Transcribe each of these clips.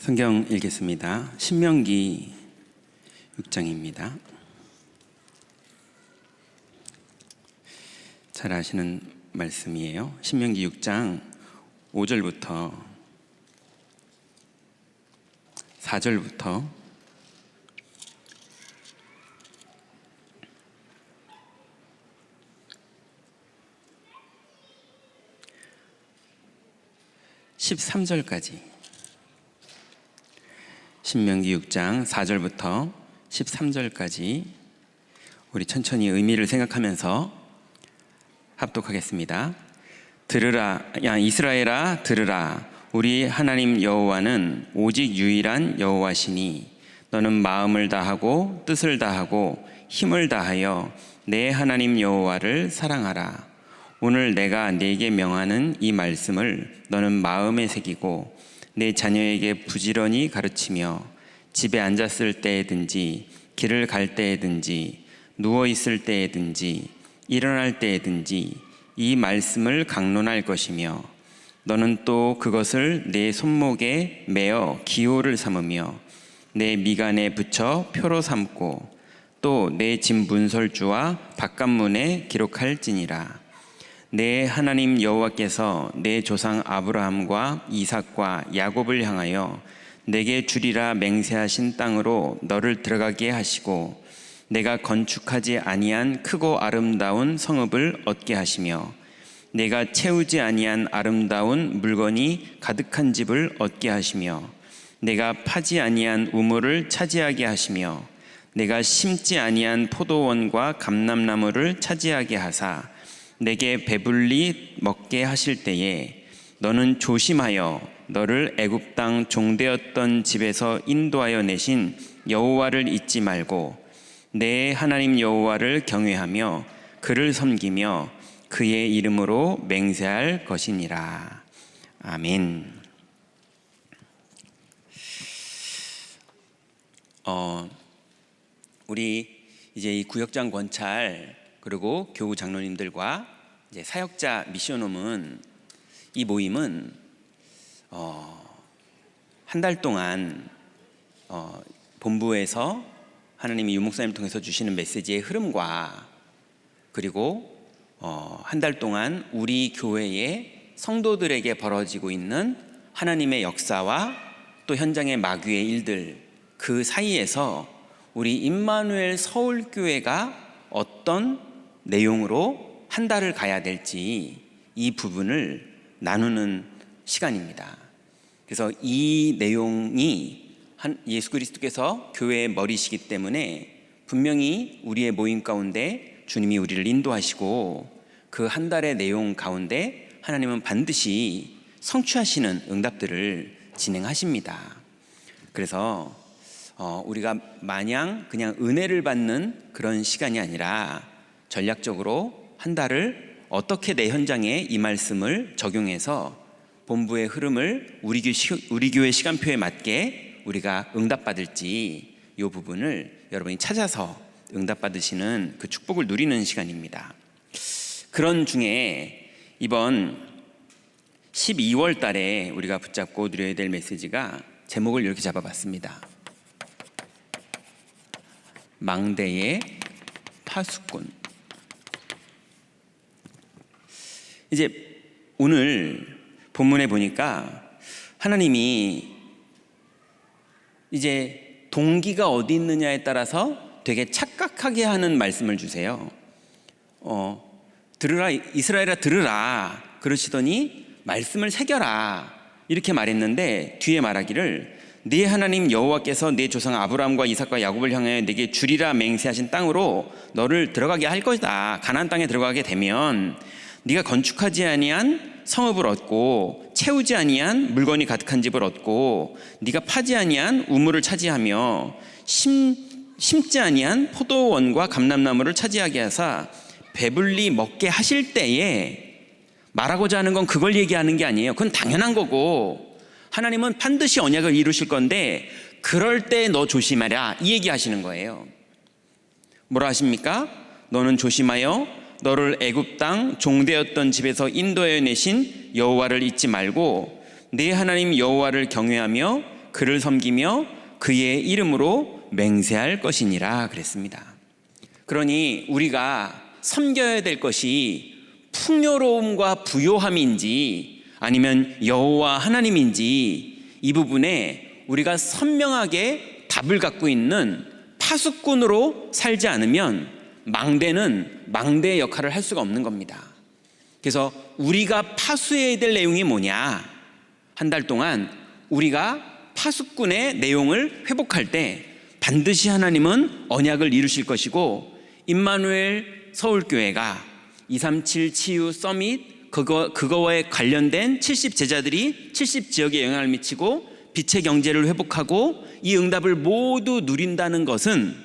성경 읽겠습니다. 신명기 6장입니다. 잘 아시는 말씀이에요. 신명기 6장 5절부터 4절부터 13절까지 신명기 6장 4절부터 13절까지 우리 천천히 의미를 생각하면서 합독하겠습니다. 들으라, 야 이스라엘아 들으라. 우리 하나님 여호와는 오직 유일한 여호와시니 너는 마음을 다하고 뜻을 다하고 힘을 다하여 내 하나님 여호와를 사랑하라. 오늘 내가 네게 명하는 이 말씀을 너는 마음에 새기고 내 자녀에게 부지런히 가르치며 집에 앉았을 때에든지 길을 갈 때에든지 누워 있을 때에든지 일어날 때에든지 이 말씀을 강론할 것이며 너는 또 그것을 내 손목에 매어 기호를 삼으며 내 미간에 붙여 표로 삼고 또 내 집 문설주와 바깥문에 기록할지니라. 내 하나님 여호와께서 내 조상 아브라함과 이삭과 야곱을 향하여 내게 주리라 맹세하신 땅으로 너를 들어가게 하시고 내가 건축하지 아니한 크고 아름다운 성읍을 얻게 하시며 내가 채우지 아니한 아름다운 물건이 가득한 집을 얻게 하시며 내가 파지 아니한 우물을 차지하게 하시며 내가 심지 아니한 포도원과 감람나무를 차지하게 하사 내게 배불리 먹게 하실 때에 너는 조심하여 너를 애굽 땅 종되었던 집에서 인도하여 내신 여호와를 잊지 말고 내 하나님 여호와를 경외하며 그를 섬기며 그의 이름으로 맹세할 것이니라. 아멘. 우리 이제 이 구역장 권찰 그리고 교우 장로님들과 이제 사역자 미션홈은 이 모임은 한 달 동안 본부에서 하나님이 유목사님 통해서 주시는 메시지의 흐름과 그리고 한 달 동안 우리 교회의 성도들에게 벌어지고 있는 하나님의 역사와 또 현장의 마귀의 일들 그 사이에서 우리 임마누엘 서울교회가 어떤 내용으로 한 달을 가야 될지 이 부분을 나누는 시간입니다. 그래서 이 내용이 예수 그리스도께서 교회의 머리시기 때문에 분명히 우리의 모임 가운데 주님이 우리를 인도하시고 그 한 달의 내용 가운데 하나님은 반드시 성취하시는 응답들을 진행하십니다. 그래서 우리가 마냥 그냥 은혜를 받는 그런 시간이 아니라 전략적으로 한 달을 어떻게 내 현장에 이 말씀을 적용해서 본부의 흐름을 우리 교회 시간표에 맞게 우리가 응답받을지 이 부분을 여러분이 찾아서 응답받으시는 그 축복을 누리는 시간입니다. 그런 중에 이번 12월 달에 우리가 붙잡고 누려야 될 메시지가 제목을 이렇게 잡아봤습니다. 망대의 파수꾼. 이제 오늘 본문에 보니까 하나님이 이제 동기가 어디 있느냐에 따라서 되게 착각하게 하는 말씀을 주세요. 들으라 이스라엘아 들으라 그러시더니 말씀을 새겨라 이렇게 말했는데 뒤에 말하기를 네 하나님 여호와께서 네 조상 아브라함과 이삭과 야곱을 향하여 내게 주리라 맹세하신 땅으로 너를 들어가게 할 것이다. 가나안 땅에 들어가게 되면 네가 건축하지 아니한 성읍을 얻고 채우지 아니한 물건이 가득한 집을 얻고 네가 파지 아니한 우물을 차지하며 심지 아니한 포도원과 감람나무를 차지하게 하사 배불리 먹게 하실 때에 말하고자 하는 건 그걸 얘기하는 게 아니에요. 그건 당연한 거고 하나님은 반드시 언약을 이루실 건데 그럴 때 너 조심하라 이 얘기하시는 거예요. 뭐라 하십니까? 너는 조심하여 너를 애굽 땅 종되었던 집에서 인도하여 내신 여호와를 잊지 말고 네 하나님 여호와를 경외하며 그를 섬기며 그의 이름으로 맹세할 것이니라 그랬습니다. 그러니 우리가 섬겨야 될 것이 풍요로움과 부요함인지 아니면 여호와 하나님인지 이 부분에 우리가 선명하게 답을 갖고 있는 파수꾼으로 살지 않으면 망대는 망대의 역할을 할 수가 없는 겁니다. 그래서 우리가 파수해야 될 내용이 뭐냐? 한 달 동안 우리가 파수꾼의 내용을 회복할 때 반드시 하나님은 언약을 이루실 것이고, 임마누엘 서울교회가 237 치유 서밋 그거에 관련된 70 제자들이 70 지역에 영향을 미치고 빛의 경제를 회복하고 이 응답을 모두 누린다는 것은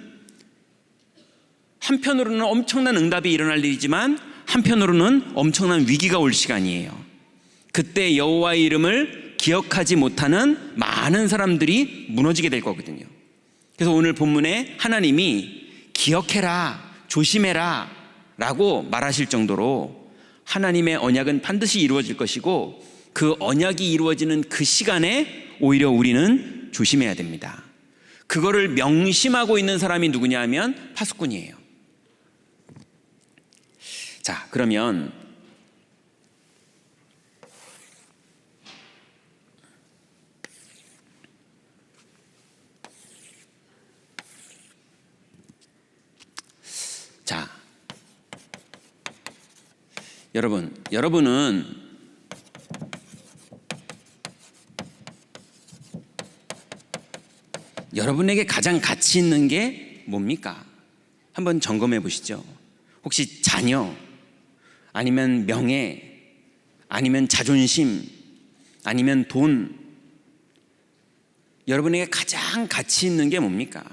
한편으로는 엄청난 응답이 일어날 일이지만 한편으로는 엄청난 위기가 올 시간이에요. 그때 여호와의 이름을 기억하지 못하는 많은 사람들이 무너지게 될 거거든요. 그래서 오늘 본문에 하나님이 기억해라, 조심해라 라고 말하실 정도로 하나님의 언약은 반드시 이루어질 것이고, 그 언약이 이루어지는 그 시간에 오히려 우리는 조심해야 됩니다. 그거를 명심하고 있는 사람이 누구냐 하면 파수꾼이에요. 자, 그러면 여러분은 여러분에게 가장 가치 있는 게 뭡니까? 한번 점검해 보시죠. 혹시 자녀, 아니면 명예, 아니면 자존심, 아니면 돈, 여러분에게 가장 가치 있는 게 뭡니까?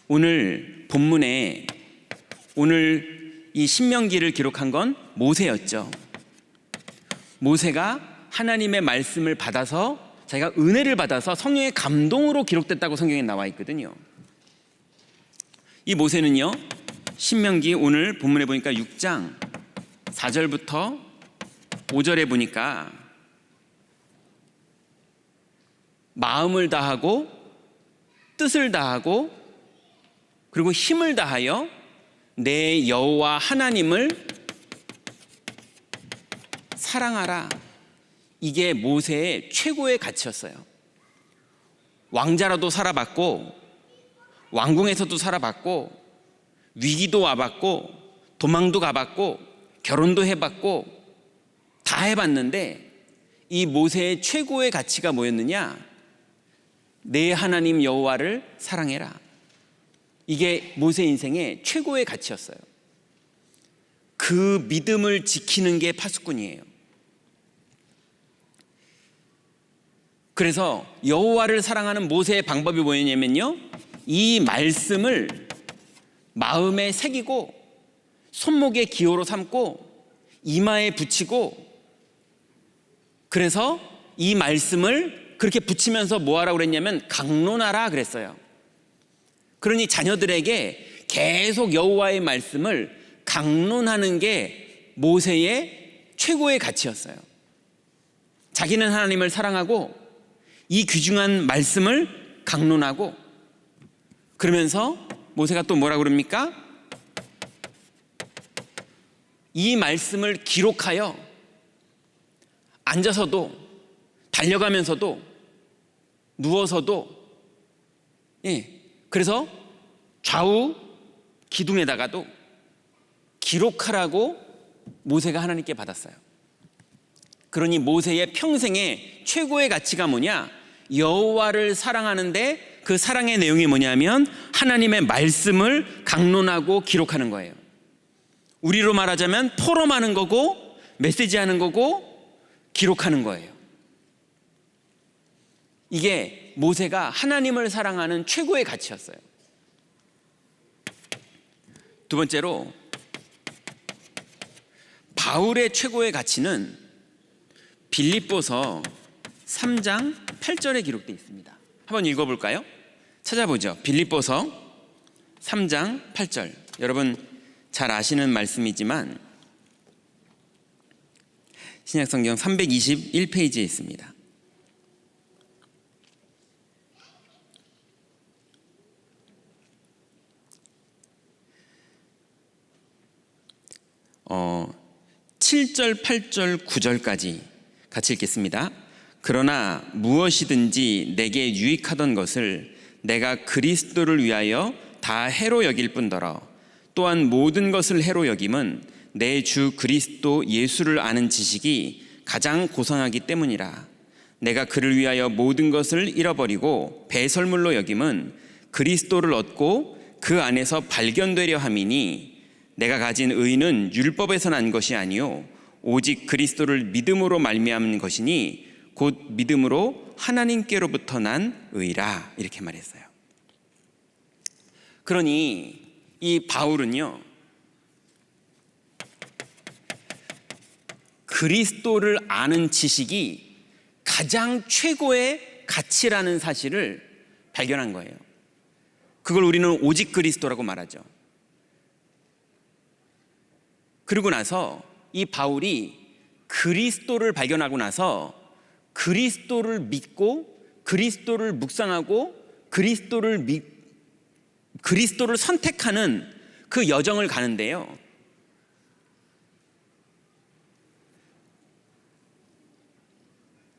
오늘 본문에 오늘 이 신명기를 기록한 건 모세였죠. 모세가 하나님의 말씀을 받아서, 자기가 은혜를 받아서 성령의 감동으로 기록됐다고 성경에 나와 있거든요. 이 모세는요, 신명기 오늘 본문에 보니까 6장 4절부터 5절에 보니까 마음을 다하고 뜻을 다하고 그리고 힘을 다하여 내 여호와 하나님을 사랑하라. 이게 모세의 최고의 가치였어요. 왕자라도 살아봤고, 왕궁에서도 살아봤고, 위기도 와봤고, 도망도 가봤고, 결혼도 해봤고, 다 해봤는데 이 모세의 최고의 가치가 뭐였느냐? 내 하나님 여호와를 사랑해라. 이게 모세 인생의 최고의 가치였어요. 그 믿음을 지키는 게 파수꾼이에요. 그래서 여호와를 사랑하는 모세의 방법이 뭐였냐면요, 이 말씀을 마음에 새기고 손목에 기호로 삼고 이마에 붙이고, 그래서 이 말씀을 그렇게 붙이면서 뭐 하라고 그랬냐면 강론하라 그랬어요. 그러니 자녀들에게 계속 여호와의 말씀을 강론하는 게 모세의 최고의 가치였어요. 자기는 하나님을 사랑하고 이 귀중한 말씀을 강론하고, 그러면서 모세가 또 뭐라고 그럽니까? 이 말씀을 기록하여 앉아서도 달려가면서도 누워서도, 그래서 좌우 기둥에다가도 기록하라고 모세가 하나님께 받았어요. 그러니 모세의 평생의 최고의 가치가 뭐냐? 여호와를 사랑하는데 그 사랑의 내용이 뭐냐면 하나님의 말씀을 강론하고 기록하는 거예요. 우리로 말하자면 포럼하는 거고, 메시지하는 거고, 기록하는 거예요. 이게 모세가 하나님을 사랑하는 최고의 가치였어요. 두 번째로, 바울의 최고의 가치는 빌립보서 3장 8절에 기록되어 있습니다. 한번 읽어볼까요? 찾아보죠. 빌립보서 3장 8절. 여러분 잘 아시는 말씀이지만 신약성경 321페이지에 있습니다. 7절, 8절, 9절까지 같이 읽겠습니다. 그러나 무엇이든지 내게 유익하던 것을 내가 그리스도를 위하여 다 해로 여길 뿐더러 또한 모든 것을 해로 여김은 내 주 그리스도 예수를 아는 지식이 가장 고상하기 때문이라. 내가 그를 위하여 모든 것을 잃어버리고 배설물로 여김은 그리스도를 얻고 그 안에서 발견되려 함이니 내가 가진 의는 율법에서 난 것이 아니요 오직 그리스도를 믿음으로 말미암은 것이니 곧 믿음으로 하나님께로부터 난 의라. 이렇게 말했어요. 그러니 이 바울은요, 그리스도를 아는 지식이 가장 최고의 가치라는 사실을 발견한 거예요. 그걸 우리는 오직 그리스도라고 말하죠. 그리고 나서 이 바울이 그리스도를 발견하고 나서 그리스도를 믿고 그리스도를 묵상하고 그리스도를 선택하는 그 여정을 가는데요,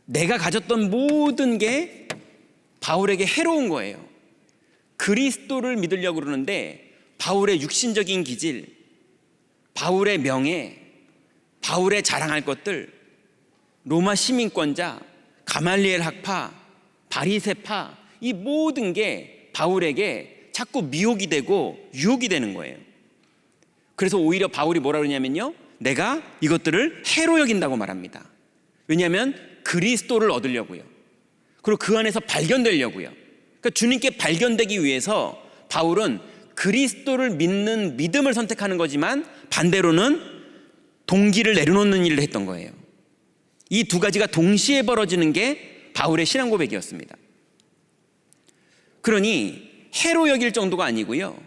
내가 가졌던 모든 게 바울에게 해로운 거예요. 그리스도를 믿으려고 그러는데 바울의 육신적인 기질, 바울의 명예, 바울의 자랑할 것들, 로마 시민권자, 가말리엘 학파, 바리새파, 이 모든 게 바울에게 자꾸 미혹이 되고 유혹이 되는 거예요. 그래서 오히려 바울이 뭐라 그러냐면요, 내가 이것들을 해로 여긴다고 말합니다. 왜냐하면 그리스도를 얻으려고요. 그리고 그 안에서 발견되려고요. 그러니까 주님께 발견되기 위해서 바울은 그리스도를 믿는 믿음을 선택하는 거지만 반대로는 동기를 내려놓는 일을 했던 거예요. 이 두 가지가 동시에 벌어지는 게 바울의 신앙 고백이었습니다. 그러니 해로 여길 정도가 아니고요,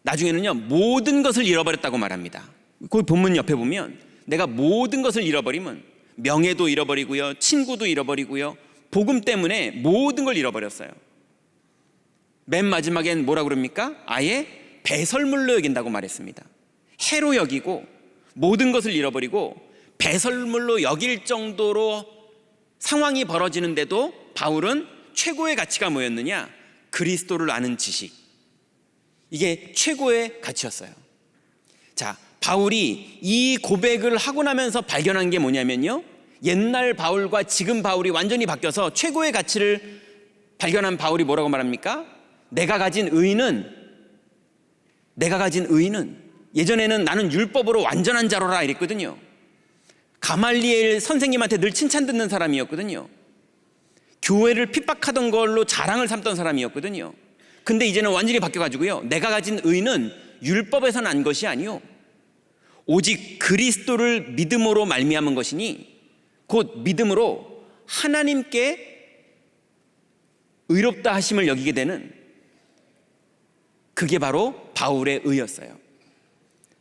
나중에는요 모든 것을 잃어버렸다고 말합니다. 그 본문 옆에 보면 내가 모든 것을 잃어버리면 명예도 잃어버리고요, 친구도 잃어버리고요, 복음 때문에 모든 걸 잃어버렸어요. 맨 마지막엔 뭐라고 그럽니까? 아예 배설물로 여긴다고 말했습니다. 해로 여기고 모든 것을 잃어버리고 배설물로 여길 정도로 상황이 벌어지는데도 바울은 최고의 가치가 뭐였느냐? 그리스도를 아는 지식. 이게 최고의 가치였어요. 자, 바울이 이 고백을 하고 나면서 발견한 게 뭐냐면요, 옛날 바울과 지금 바울이 완전히 바뀌어서 최고의 가치를 발견한 바울이 뭐라고 말합니까? 내가 가진 의는 예전에는 나는 율법으로 완전한 자로라 이랬거든요. 가말리엘 선생님한테 늘 칭찬 듣는 사람이었거든요. 교회를 핍박하던 걸로 자랑을 삼던 사람이었거든요. 근데 이제는 완전히 바뀌어가지고요, 내가 가진 의는 율법에서 난 것이 아니요 오직 그리스도를 믿음으로 말미암은 것이니 곧 믿음으로 하나님께 의롭다 하심을 여기게 되는, 그게 바로 바울의 의였어요.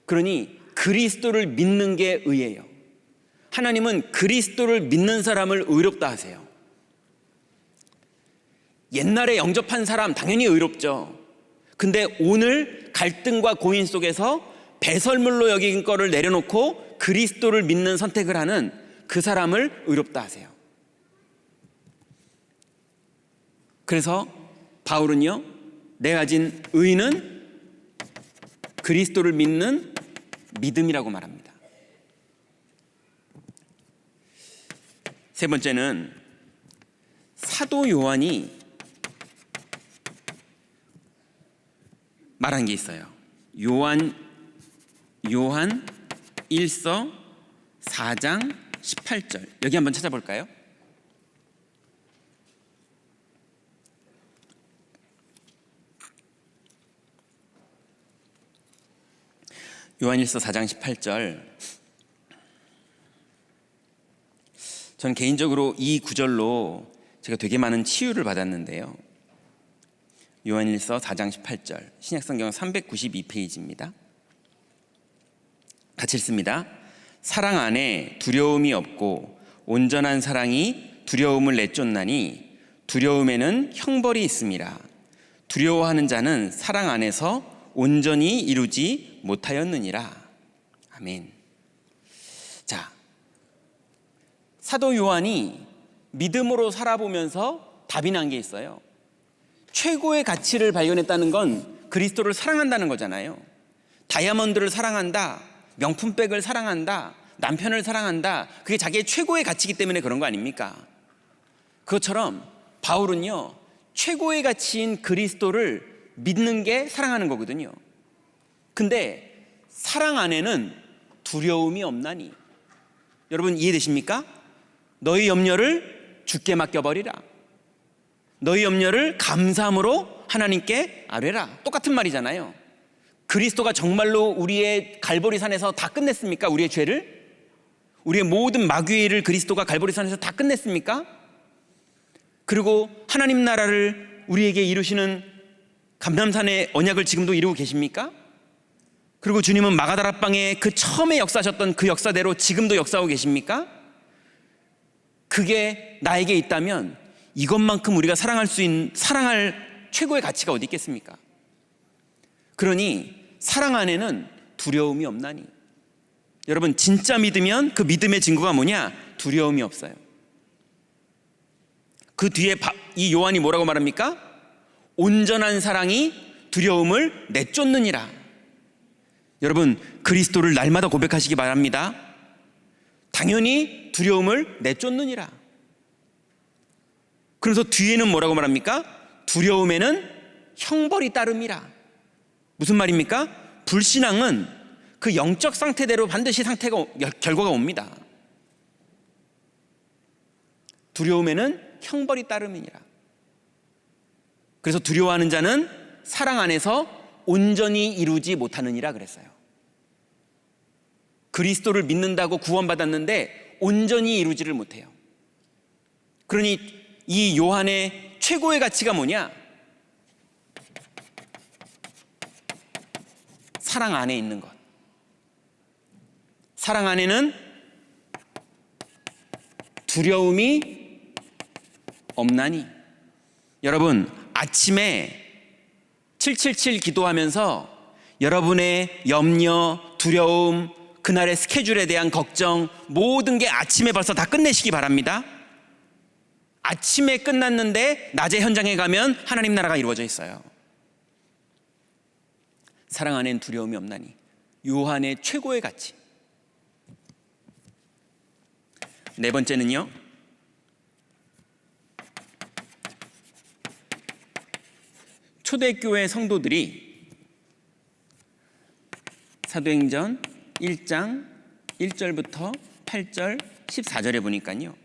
그러니 그리스도를 믿는 게 의예요. 하나님은 그리스도를 믿는 사람을 의롭다 하세요. 옛날에 영접한 사람 당연히 의롭죠. 근데 오늘 갈등과 고민 속에서 배설물로 여긴 거를 내려놓고 그리스도를 믿는 선택을 하는 그 사람을 의롭다 하세요. 그래서 바울은요, 내가 가진 의는 그리스도를 믿는 믿음이라고 말합니다. 세 번째는 사도 요한이 말한 게 있어요. 요한 1서 4장 18절, 여기 한번 찾아볼까요? 요한 1서 4장 18절, 저는 개인적으로 이 구절로 제가 되게 많은 치유를 받았는데요, 요한 1서 4장 18절, 신약성경 392페이지입니다. 같이 읽습니다. 사랑 안에 두려움이 없고 온전한 사랑이 두려움을 내쫓나니 두려움에는 형벌이 있음이라. 두려워하는 자는 사랑 안에서 온전히 이루지 못하였느니라. 아멘. 자, 사도 요한이 믿음으로 살아보면서 답이 난 게 있어요. 최고의 가치를 발견했다는 건 그리스도를 사랑한다는 거잖아요. 다이아몬드를 사랑한다, 명품백을 사랑한다, 남편을 사랑한다, 그게 자기의 최고의 가치이기 때문에 그런 거 아닙니까? 그것처럼 바울은요, 최고의 가치인 그리스도를 믿는 게 사랑하는 거거든요. 근데 사랑 안에는 두려움이 없나니. 여러분 이해되십니까? 너희 염려를 주께 맡겨버리라. 너희 염려를 감사함으로 하나님께 아뢰라. 똑같은 말이잖아요. 그리스도가 정말로 우리의 갈보리산에서 다 끝냈습니까? 우리의 죄를? 우리의 모든 마귀의 일을 그리스도가 갈보리산에서 다 끝냈습니까? 그리고 하나님 나라를 우리에게 이루시는 감람산의 언약을 지금도 이루고 계십니까? 그리고 주님은 마가다라방에 그 처음에 역사하셨던 그 역사대로 지금도 역사하고 계십니까? 그게 나에게 있다면 이것만큼 우리가 사랑할 최고의 가치가 어디 있겠습니까? 그러니 사랑 안에는 두려움이 없나니. 여러분 진짜 믿으면 그 믿음의 증거가 뭐냐? 두려움이 없어요. 그 뒤에 이 요한이 뭐라고 말합니까? 온전한 사랑이 두려움을 내쫓느니라. 여러분 그리스도를 날마다 고백하시기 바랍니다. 당연히 두려움을 내쫓느니라. 그래서 뒤에는 뭐라고 말합니까? 두려움에는 형벌이 따름이라. 무슨 말입니까? 불신앙은 그 영적 상태대로 반드시 결과가 옵니다. 두려움에는 형벌이 따름이니라. 그래서 두려워하는 자는 사랑 안에서 온전히 이루지 못하느니라 그랬어요. 그리스도를 믿는다고 구원받았는데 온전히 이루지를 못해요. 그러니 이 요한의 최고의 가치가 뭐냐? 사랑 안에 있는 것. 사랑 안에는 두려움이 없나니. 여러분 아침에 777 기도하면서 여러분의 염려, 두려움, 그날의 스케줄에 대한 걱정 모든 게 아침에 벌써 다 끝내시기 바랍니다. 아침에 끝났는데 낮에 현장에 가면 하나님 나라가 이루어져 있어요. 사랑 안엔 두려움이 없나니. 요한의 최고의 가치. 네 번째는요, 초대교회 성도들이 사도행전 1장 1절부터 8절 14절에 보니까요,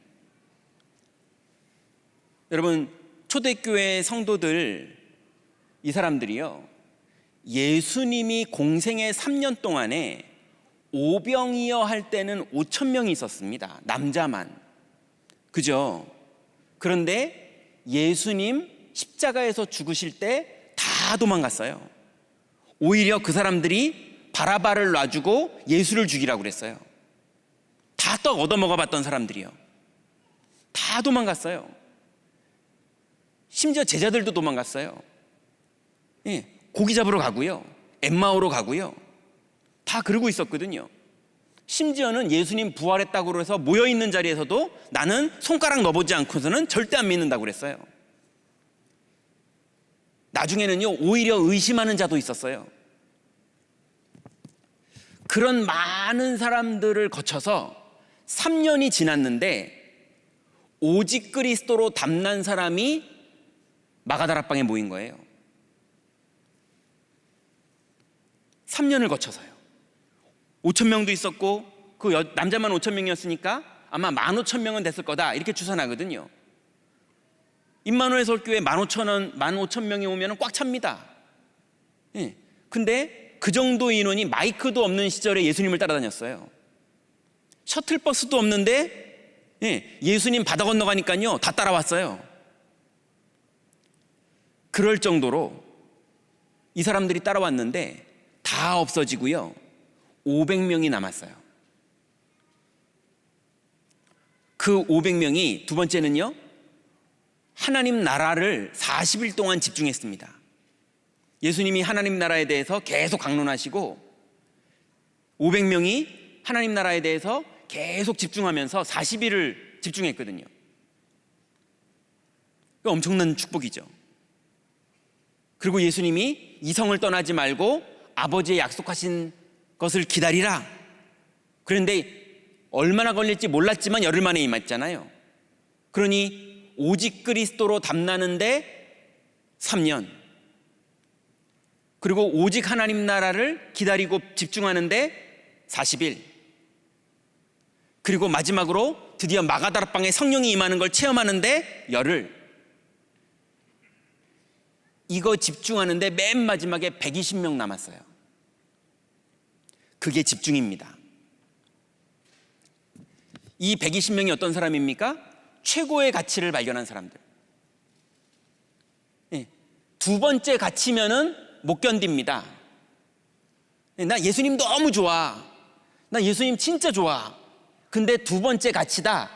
여러분 초대교회 성도들, 이 사람들이요 예수님이 공생의 3년 동안에 오병이어 할 때는 5,000명이 있었습니다. 남자만. 그죠? 그런데 예수님 십자가에서 죽으실 때 다 도망갔어요. 오히려 그 사람들이 바라바를 놔주고 예수를 죽이라고 그랬어요. 다 떡 얻어먹어 봤던 사람들이요. 다 도망갔어요. 심지어 제자들도 도망갔어요. 예, 고기 잡으러 가고요, 엠마오로 가고요, 다 그러고 있었거든요. 심지어는 예수님 부활했다고 해서 모여있는 자리에서도 나는 손가락 넣어보지 않고서는 절대 안 믿는다고 그랬어요. 나중에는요 오히려 의심하는 자도 있었어요. 그런 많은 사람들을 거쳐서 3년이 지났는데 오직 그리스도로 담난 사람이 마가다라방에 모인 거예요. 3년을 거쳐서요. 5,000명도 있었고 그 남자만 5,000명이었으니까 아마 15,000명은 됐을 거다 이렇게 추산하거든요. 임마누엘 서울교회 15,000명이 오면 꽉 찹니다. 예. 근데 그 정도 인원이 마이크도 없는 시절에 예수님을 따라다녔어요. 셔틀버스도 없는데 예수님 바다 건너가니까요 다 따라왔어요. 그럴 정도로 이 사람들이 따라왔는데 다 없어지고요 500명이 남았어요. 그 500명이 두 번째는요 하나님 나라를 40일 동안 집중했습니다. 예수님이 하나님 나라에 대해서 계속 강론하시고 500명이 하나님 나라에 대해서 계속 집중하면서 40일을 집중했거든요. 엄청난 축복이죠. 그리고 예수님이 이 성을 떠나지 말고 아버지의 약속하신 것을 기다리라. 그런데 얼마나 걸릴지 몰랐지만 열흘 만에 임했잖아요. 그러니 오직 그리스도로 담나는데 3년, 그리고 오직 하나님 나라를 기다리고 집중하는데 40일, 그리고 마지막으로 드디어 마가다락방에 성령이 임하는 걸 체험하는데 열흘. 이거 집중하는데 맨 마지막에 120명 남았어요. 그게 집중입니다. 이 120명이 어떤 사람입니까? 최고의 가치를 발견한 사람들. 두 번째 가치면은 못 견딥니다. 나 예수님 너무 좋아. 나 예수님 진짜 좋아. 근데 두 번째 가치다.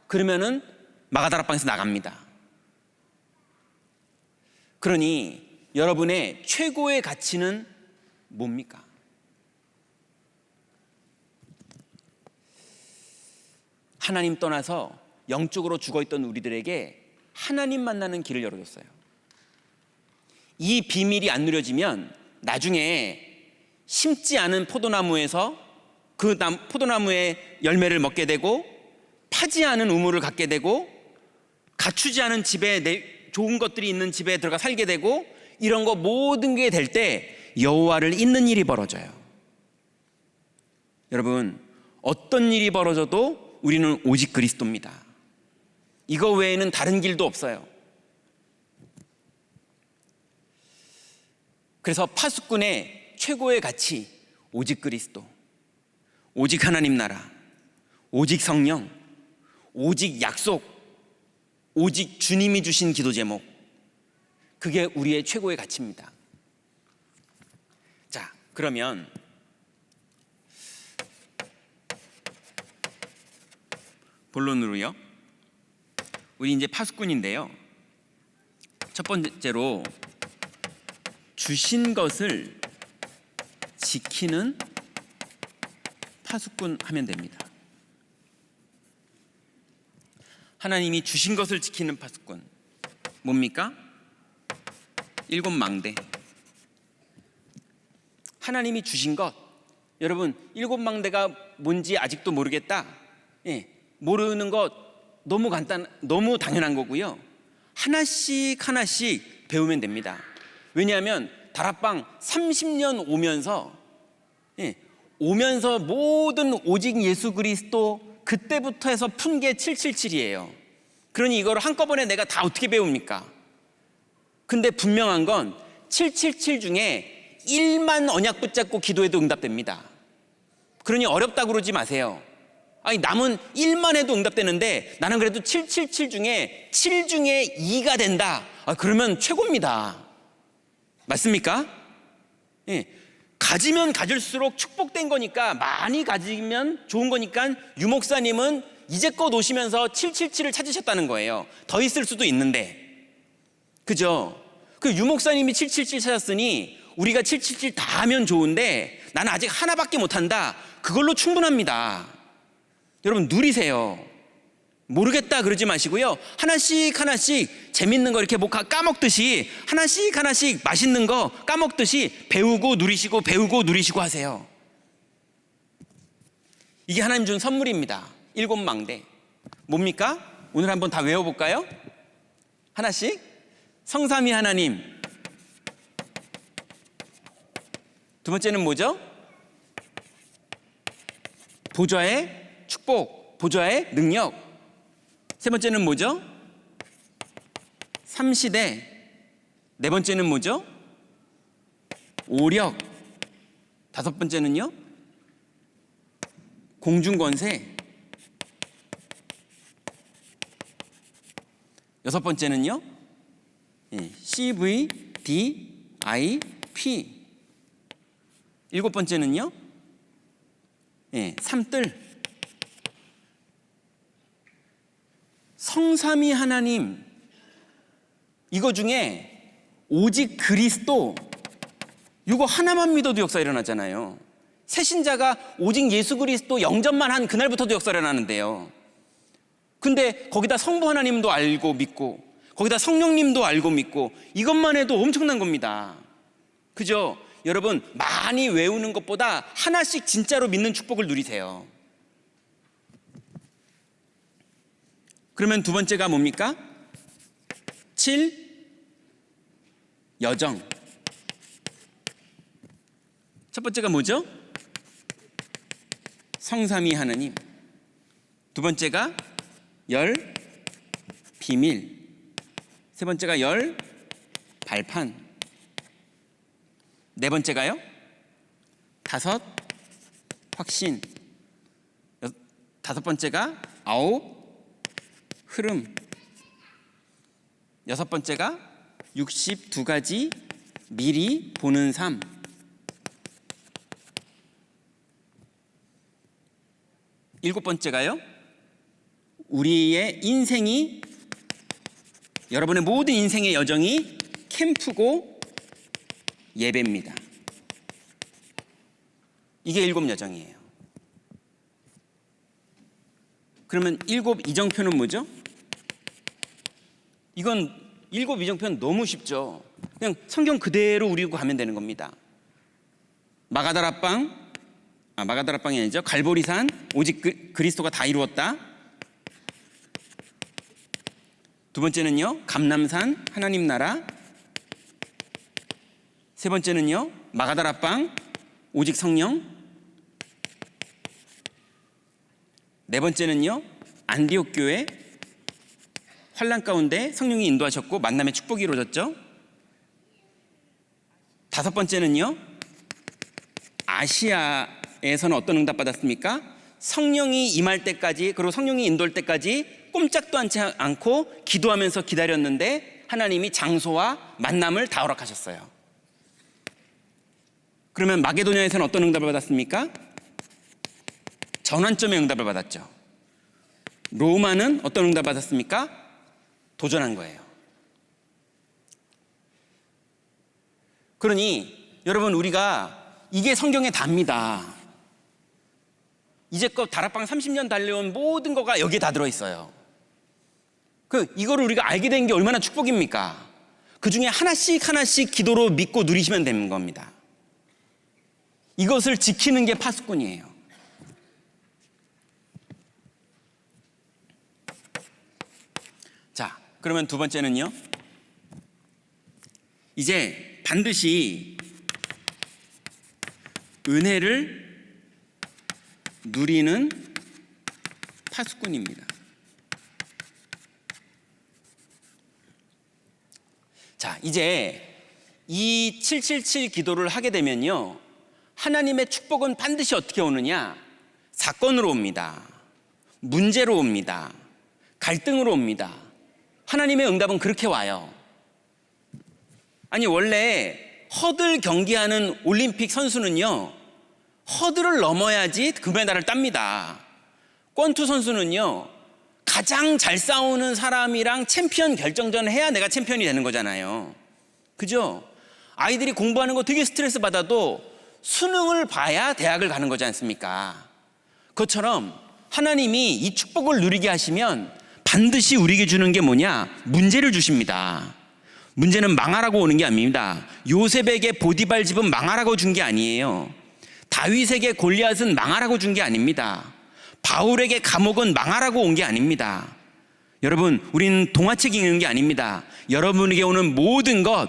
그러면은 마가다락방에서 나갑니다. 그러니 여러분의 최고의 가치는 뭡니까? 하나님 떠나서 영적으로 죽어있던 우리들에게 하나님 만나는 길을 열어줬어요. 이 비밀이 안 누려지면 나중에 심지 않은 포도나무에서 그 포도나무의 열매를 먹게 되고, 파지 않은 우물을 갖게 되고, 갖추지 않은 집에 좋은 것들이 있는 집에 들어가 살게 되고, 이런 거 모든 게 될 때 여호와를 잊는 일이 벌어져요. 여러분, 어떤 일이 벌어져도 우리는 오직 그리스도입니다. 이거 외에는 다른 길도 없어요. 그래서 파수꾼의 최고의 가치, 오직 그리스도, 오직 하나님 나라, 오직 성령, 오직 약속, 오직 주님이 주신 기도 제목, 그게 우리의 최고의 가치입니다. 자, 그러면 본론으로요. 우리 이제 파수꾼인데요. 첫 번째로 주신 것을 지키는 파수꾼 하면 됩니다. 하나님이 주신 것을 지키는 파수꾼 뭡니까? 7망대. 하나님이 주신 것, 여러분 7망대가 뭔지 아직도 모르겠다. 모르는 것 너무 당연한 거고요. 하나씩 하나씩 배우면 됩니다. 왜냐하면 다락방 30년 오면서 모든 오직 예수 그리스도 그때부터 해서 푼 게 777이에요. 그러니 이걸 한꺼번에 내가 다 어떻게 배웁니까? 근데 분명한 건 777 중에 1만 언약 붙잡고 기도해도 응답됩니다. 그러니 어렵다고 그러지 마세요. 아니, 남은 1만 해도 응답되는데 나는 그래도 777 중에 7 중에 2가 된다. 그러면 최고입니다. 맞습니까? 가지면 가질수록 축복된 거니까, 많이 가지면 좋은 거니까 유목사님은 이제껏 오시면서 777을 찾으셨다는 거예요. 더 있을 수도 있는데, 그죠? 그 유목사님이 777 찾았으니 우리가 777 다 하면 좋은데 나는 아직 하나밖에 못한다. 그걸로 충분합니다. 여러분 누리세요. 모르겠다 그러지 마시고요. 하나씩 하나씩 재밌는 거 이렇게 뭐 까먹듯이 하나씩 하나씩 맛있는 거 까먹듯이 배우고 누리시고 배우고 누리시고 하세요. 이게 하나님 준 선물입니다. 7망대. 뭡니까? 오늘 한번 다 외워볼까요? 하나씩. 성삼위 하나님. 두 번째는 뭐죠? 보좌의 축복, 보좌의 능력. 세 번째는 뭐죠? 삼시대. 네 번째는 뭐죠? 오력. 다섯 번째는요? 공중권세. 여섯 번째는요? CVDIP. 일곱 번째는요? 삼뜰. 성삼위 하나님, 이거 중에 오직 그리스도, 이거 하나만 믿어도 역사 일어나잖아요. 새신자가 오직 예수 그리스도 영접만 한 그날부터도 역사 일어나는데요. 근데 거기다 성부 하나님도 알고 믿고 거기다 성령님도 알고 믿고 이것만 해도 엄청난 겁니다. 그죠? 여러분, 많이 외우는 것보다 하나씩 진짜로 믿는 축복을 누리세요. 그러면 두 번째가 뭡니까? 7. 여정. 첫 번째가 뭐죠? 성삼위 하느님. 두 번째가 열 비밀. 세 번째가 열 발판. 네 번째가요? 다섯 확신. 다섯 번째가 아홉 흐름. 여섯 번째가 62가지 미리 보는 삶. 일곱 번째가요, 우리의 인생이, 여러분의 모든 인생의 여정이 캠프고 예배입니다. 이게 일곱 여정이에요. 그러면 일곱 이정표는 뭐죠? 이건 일곱 이정표는 너무 쉽죠. 그냥 성경 그대로 우리고 가면 되는 겁니다. 마가다라빵이 아니죠. 갈보리산, 오직 그리스도가 다 이루었다. 두 번째는요, 감람산, 하나님 나라. 세 번째는요, 마가다라빵, 오직 성령. 네 번째는요, 안디옥 교회, 환난 가운데 성령이 인도하셨고 만남의 축복이 이루어졌죠. 다섯 번째는요, 아시아에서는 어떤 응답 받았습니까? 성령이 임할 때까지, 그리고 성령이 인도할 때까지 꼼짝도 않고 기도하면서 기다렸는데 하나님이 장소와 만남을 다 허락하셨어요. 그러면 마게도냐에서는 어떤 응답을 받았습니까? 전환점의 응답을 받았죠. 로마는 어떤 응답을 받았습니까? 도전한 거예요. 그러니 여러분, 우리가 이게 성경의 답니다. 이제껏 다락방 30년 달려온 모든 거가 여기에 다 들어있어요. 이거를 우리가 알게 된 게 얼마나 축복입니까? 그 중에 하나씩 기도로 믿고 누리시면 되는 겁니다. 이것을 지키는 게 파수꾼이에요. 자, 그러면 두 번째는요, 이제 반드시 은혜를 누리는 파수꾼입니다. 자, 이제 이 777 기도를 하게 되면요, 하나님의 축복은 반드시 어떻게 오느냐? 사건으로 옵니다. 문제로 옵니다. 갈등으로 옵니다. 하나님의 응답은 그렇게 와요. 아니, 원래 허들 경기하는 올림픽 선수는요, 허들을 넘어야지 금메달을 땁니다. 권투 선수는요, 가장 잘 싸우는 사람이랑 챔피언 결정전을 해야 내가 챔피언이 되는 거잖아요. 그죠? 아이들이 공부하는 거 되게 스트레스 받아도 수능을 봐야 대학을 가는 거지 않습니까? 그것처럼 하나님이 이 축복을 누리게 하시면 반드시 우리에게 주는 게 뭐냐? 문제를 주십니다. 문제는 망하라고 오는 게 아닙니다. 요셉에게 보디발 집은 망하라고 준 게 아니에요. 다윗에게 골리앗은 망하라고 준 게 아닙니다. 바울에게 감옥은 망하라고 온 게 아닙니다. 여러분, 우리는 동화책 읽는 게 아닙니다. 여러분에게 오는 모든 것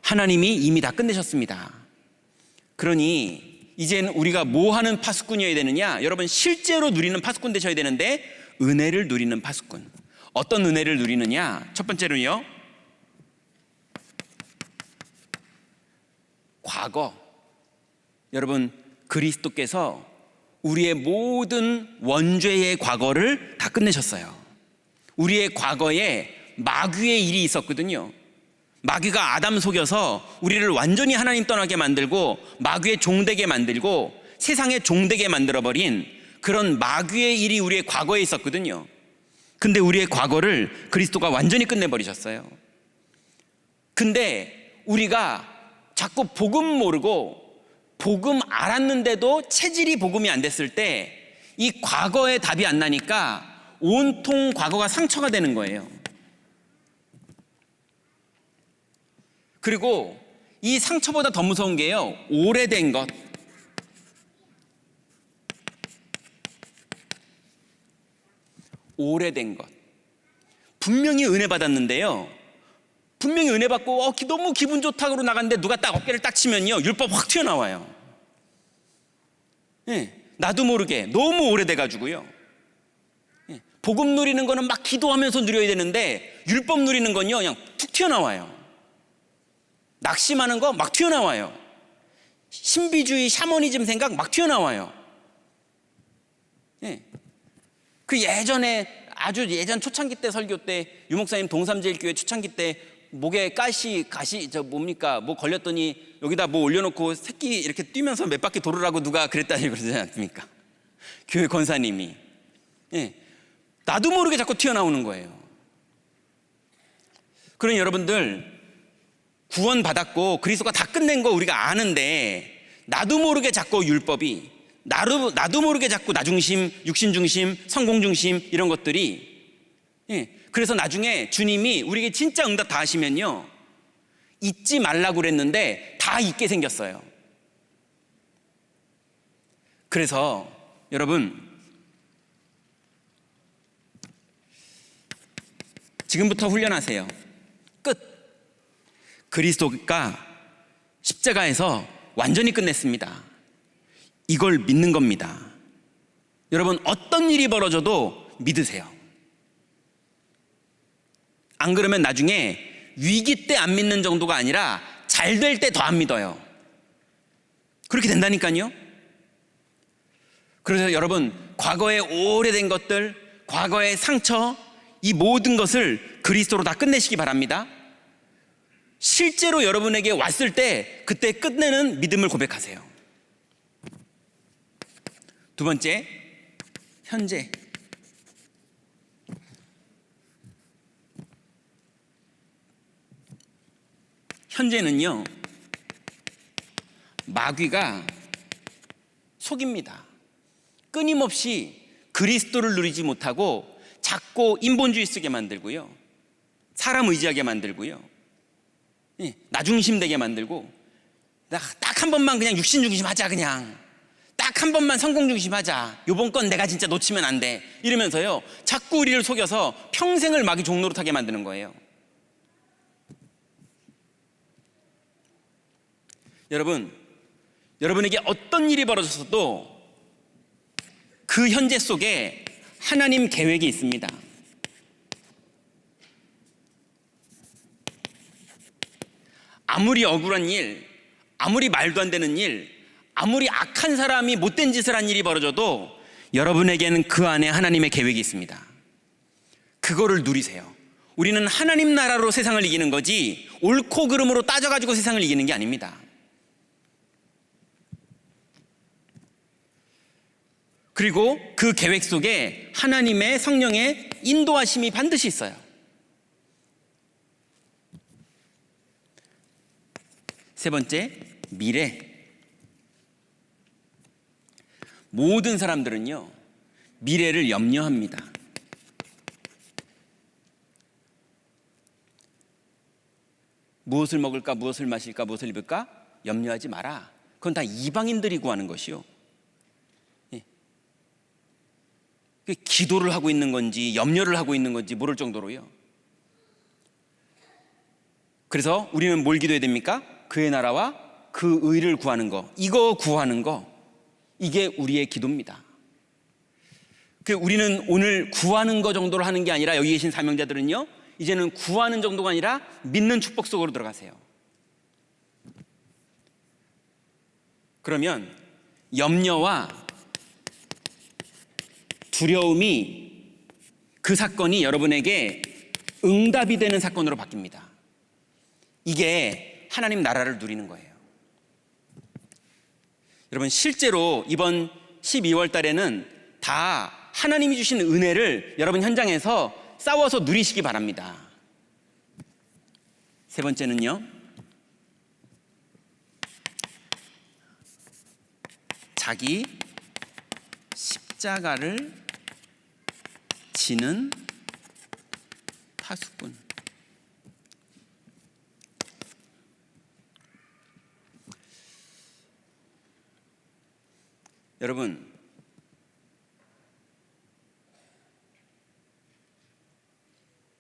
하나님이 이미 다 끝내셨습니다. 그러니 이제는 우리가 뭐 하는 파수꾼이어야 되느냐? 여러분, 실제로 누리는 파수꾼 되셔야 되는데, 은혜를 누리는 파수꾼. 어떤 은혜를 누리느냐? 첫 번째로요, 과거. 여러분, 그리스도께서 우리의 모든 원죄의 과거를 다 끝내셨어요. 우리의 과거에 마귀의 일이 있었거든요. 마귀가 아담 속여서 우리를 완전히 하나님 떠나게 만들고 마귀의 종되게 만들고 세상의 종되게 만들어버린 그런 마귀의 일이 우리의 과거에 있었거든요. 근데 우리의 과거를 그리스도가 완전히 끝내버리셨어요. 근데 우리가 자꾸 복음 모르고 복음 알았는데도 체질이 복음이 안 됐을 때 이 과거의 답이 안 나니까 온통 과거가 상처가 되는 거예요. 그리고 이 상처보다 더 무서운 게요, 오래된 것. 오래된 것. 분명히 은혜 받았는데요, 분명히 은혜 받고 너무 기분 좋다고 나갔는데 누가 딱 어깨를 딱 치면요, 율법 확 튀어나와요. 나도 모르게 너무 오래돼가지고요. 복음 누리는 거는 막 기도하면서 누려야 되는데 율법 누리는 건요, 그냥 툭 튀어나와요. 낙심하는 거 막 튀어나와요. 신비주의 샤머니즘 생각 막 튀어나와요. 그 예전에 아주 예전 초창기 때 설교 때 유목사님 동삼제일교회 초창기 때 목에 가시 뭐 걸렸더니 여기다 뭐 올려놓고 새끼 이렇게 뛰면서 몇 바퀴 돌으라고 누가 그랬다니 그러지 않습니까? 교회 권사님이. 나도 모르게 자꾸 튀어나오는 거예요. 그러니 여러분들, 구원 받았고 그리스도가 다 끝낸 거 우리가 아는데 나도 모르게 자꾸 율법이, 나도 모르게 자꾸 나 중심, 육신 중심, 성공 중심 이런 것들이, 그래서 나중에 주님이 우리에게 진짜 응답 다 하시면요, 잊지 말라고 그랬는데 다 잊게 생겼어요. 그래서 여러분, 지금부터 훈련하세요. 끝. 그리스도가 십자가에서 완전히 끝냈습니다. 이걸 믿는 겁니다. 여러분, 어떤 일이 벌어져도 믿으세요. 안 그러면 나중에 위기 때 안 믿는 정도가 아니라 잘 될 때 더 안 믿어요. 그렇게 된다니까요. 그래서 여러분, 과거의 오래된 것들, 과거의 상처, 이 모든 것을 그리스도로 다 끝내시기 바랍니다. 실제로 여러분에게 왔을 때 그때 끝내는 믿음을 고백하세요. 두 번째, 현재. 현재는요, 마귀가 속입니다. 끊임없이 그리스도를 누리지 못하고 자꾸 인본주의 쓰게 만들고요, 사람 의지하게 만들고요, 나 중심 되게 만들고, 딱 한 번만 그냥 육신 중심 하자, 그냥 딱 한 번만 성공 중심 하자, 요번 건 내가 진짜 놓치면 안 돼, 이러면서요 자꾸 우리를 속여서 평생을 마귀 종노릇하게 만드는 거예요. 여러분, 여러분에게 어떤 일이 벌어졌어도 그 현재 속에 하나님 계획이 있습니다. 아무리 억울한 일, 아무리 말도 안 되는 일, 아무리 악한 사람이 못된 짓을 한 일이 벌어져도 여러분에게는 그 안에 하나님의 계획이 있습니다. 그거를 누리세요. 우리는 하나님 나라로 세상을 이기는 거지 옳고 그름으로 따져가지고 세상을 이기는 게 아닙니다. 그리고 그 계획 속에 하나님의 성령의 인도하심이 반드시 있어요. 세 번째, 미래. 모든 사람들은요, 미래를 염려합니다. 무엇을 먹을까, 무엇을 마실까, 무엇을 입을까? 염려하지 마라. 그건 다 이방인들이 구하는 것이요, 기도를 하고 있는 건지 염려를 하고 있는 건지 모를 정도로요. 그래서 우리는 뭘 기도해야 됩니까? 그의 나라와 그 의를 구하는 거, 이거 구하는 거, 이게 우리의 기도입니다. 우리는 오늘 구하는 거 정도로 하는 게 아니라, 여기 계신 사명자들은요, 이제는 구하는 정도가 아니라 믿는 축복 속으로 들어가세요. 그러면 염려와 두려움이, 그 사건이 여러분에게 응답이 되는 사건으로 바뀝니다. 이게 하나님 나라를 누리는 거예요. 여러분, 실제로 이번 12월 달에는 다 하나님이 주신 은혜를 여러분 현장에서 싸워서 누리시기 바랍니다. 세 번째는요, 자기 십자가를 지는 파수꾼. 여러분,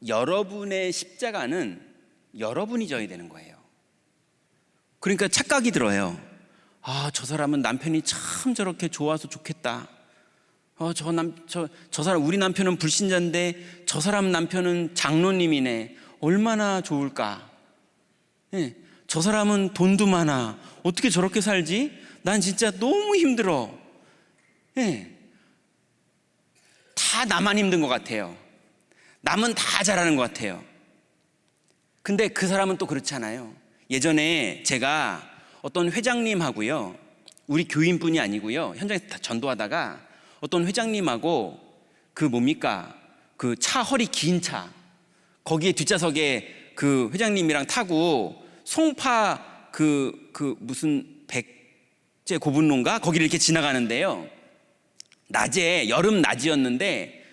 여러분의 십자가는 여러분이 져야 되는 거예요. 그러니까 착각이 들어요. 저 사람은 남편이 참 저렇게 좋아서 좋겠다. 저 사람, 우리 남편은 불신자인데 저 사람 남편은 장로님이네. 얼마나 좋을까. 저 사람은 돈도 많아. 어떻게 저렇게 살지? 난 진짜 너무 힘들어. 다 나만 힘든 것 같아요. 남은 다 잘하는 것 같아요. 근데 그 사람은 또 그렇잖아요. 예전에 제가 어떤 회장님하고요, 우리 교인뿐이 아니고요, 현장에서 다 전도하다가 어떤 회장님하고 그 차, 허리 긴 차, 거기에 뒷좌석에 그 회장님이랑 타고 송파 무슨 백제 고분로인가 거기를 이렇게 지나가는데요, 낮에, 여름 낮이었는데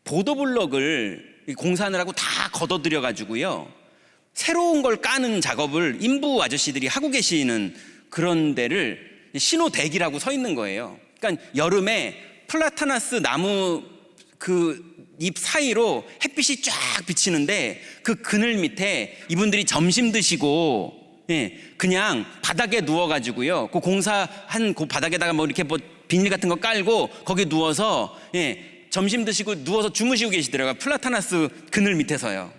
보도블럭을 공사하느라고 다 걷어들여 가지고요, 새로운 걸 까는 작업을 인부 아저씨들이 하고 계시는 그런 데를 신호대기라고 서 있는 거예요. 그러니까 여름에 플라타나스 나무 그 잎 사이로 햇빛이 쫙 비치는데 그 그늘 밑에 이분들이 점심 드시고 그냥 바닥에 누워가지고요, 그 공사한 그 바닥에다가 뭐 이렇게 뭐 비닐 같은 거 깔고 거기 누워서 점심 드시고 누워서 주무시고 계시더라고요. 플라타나스 그늘 밑에서요.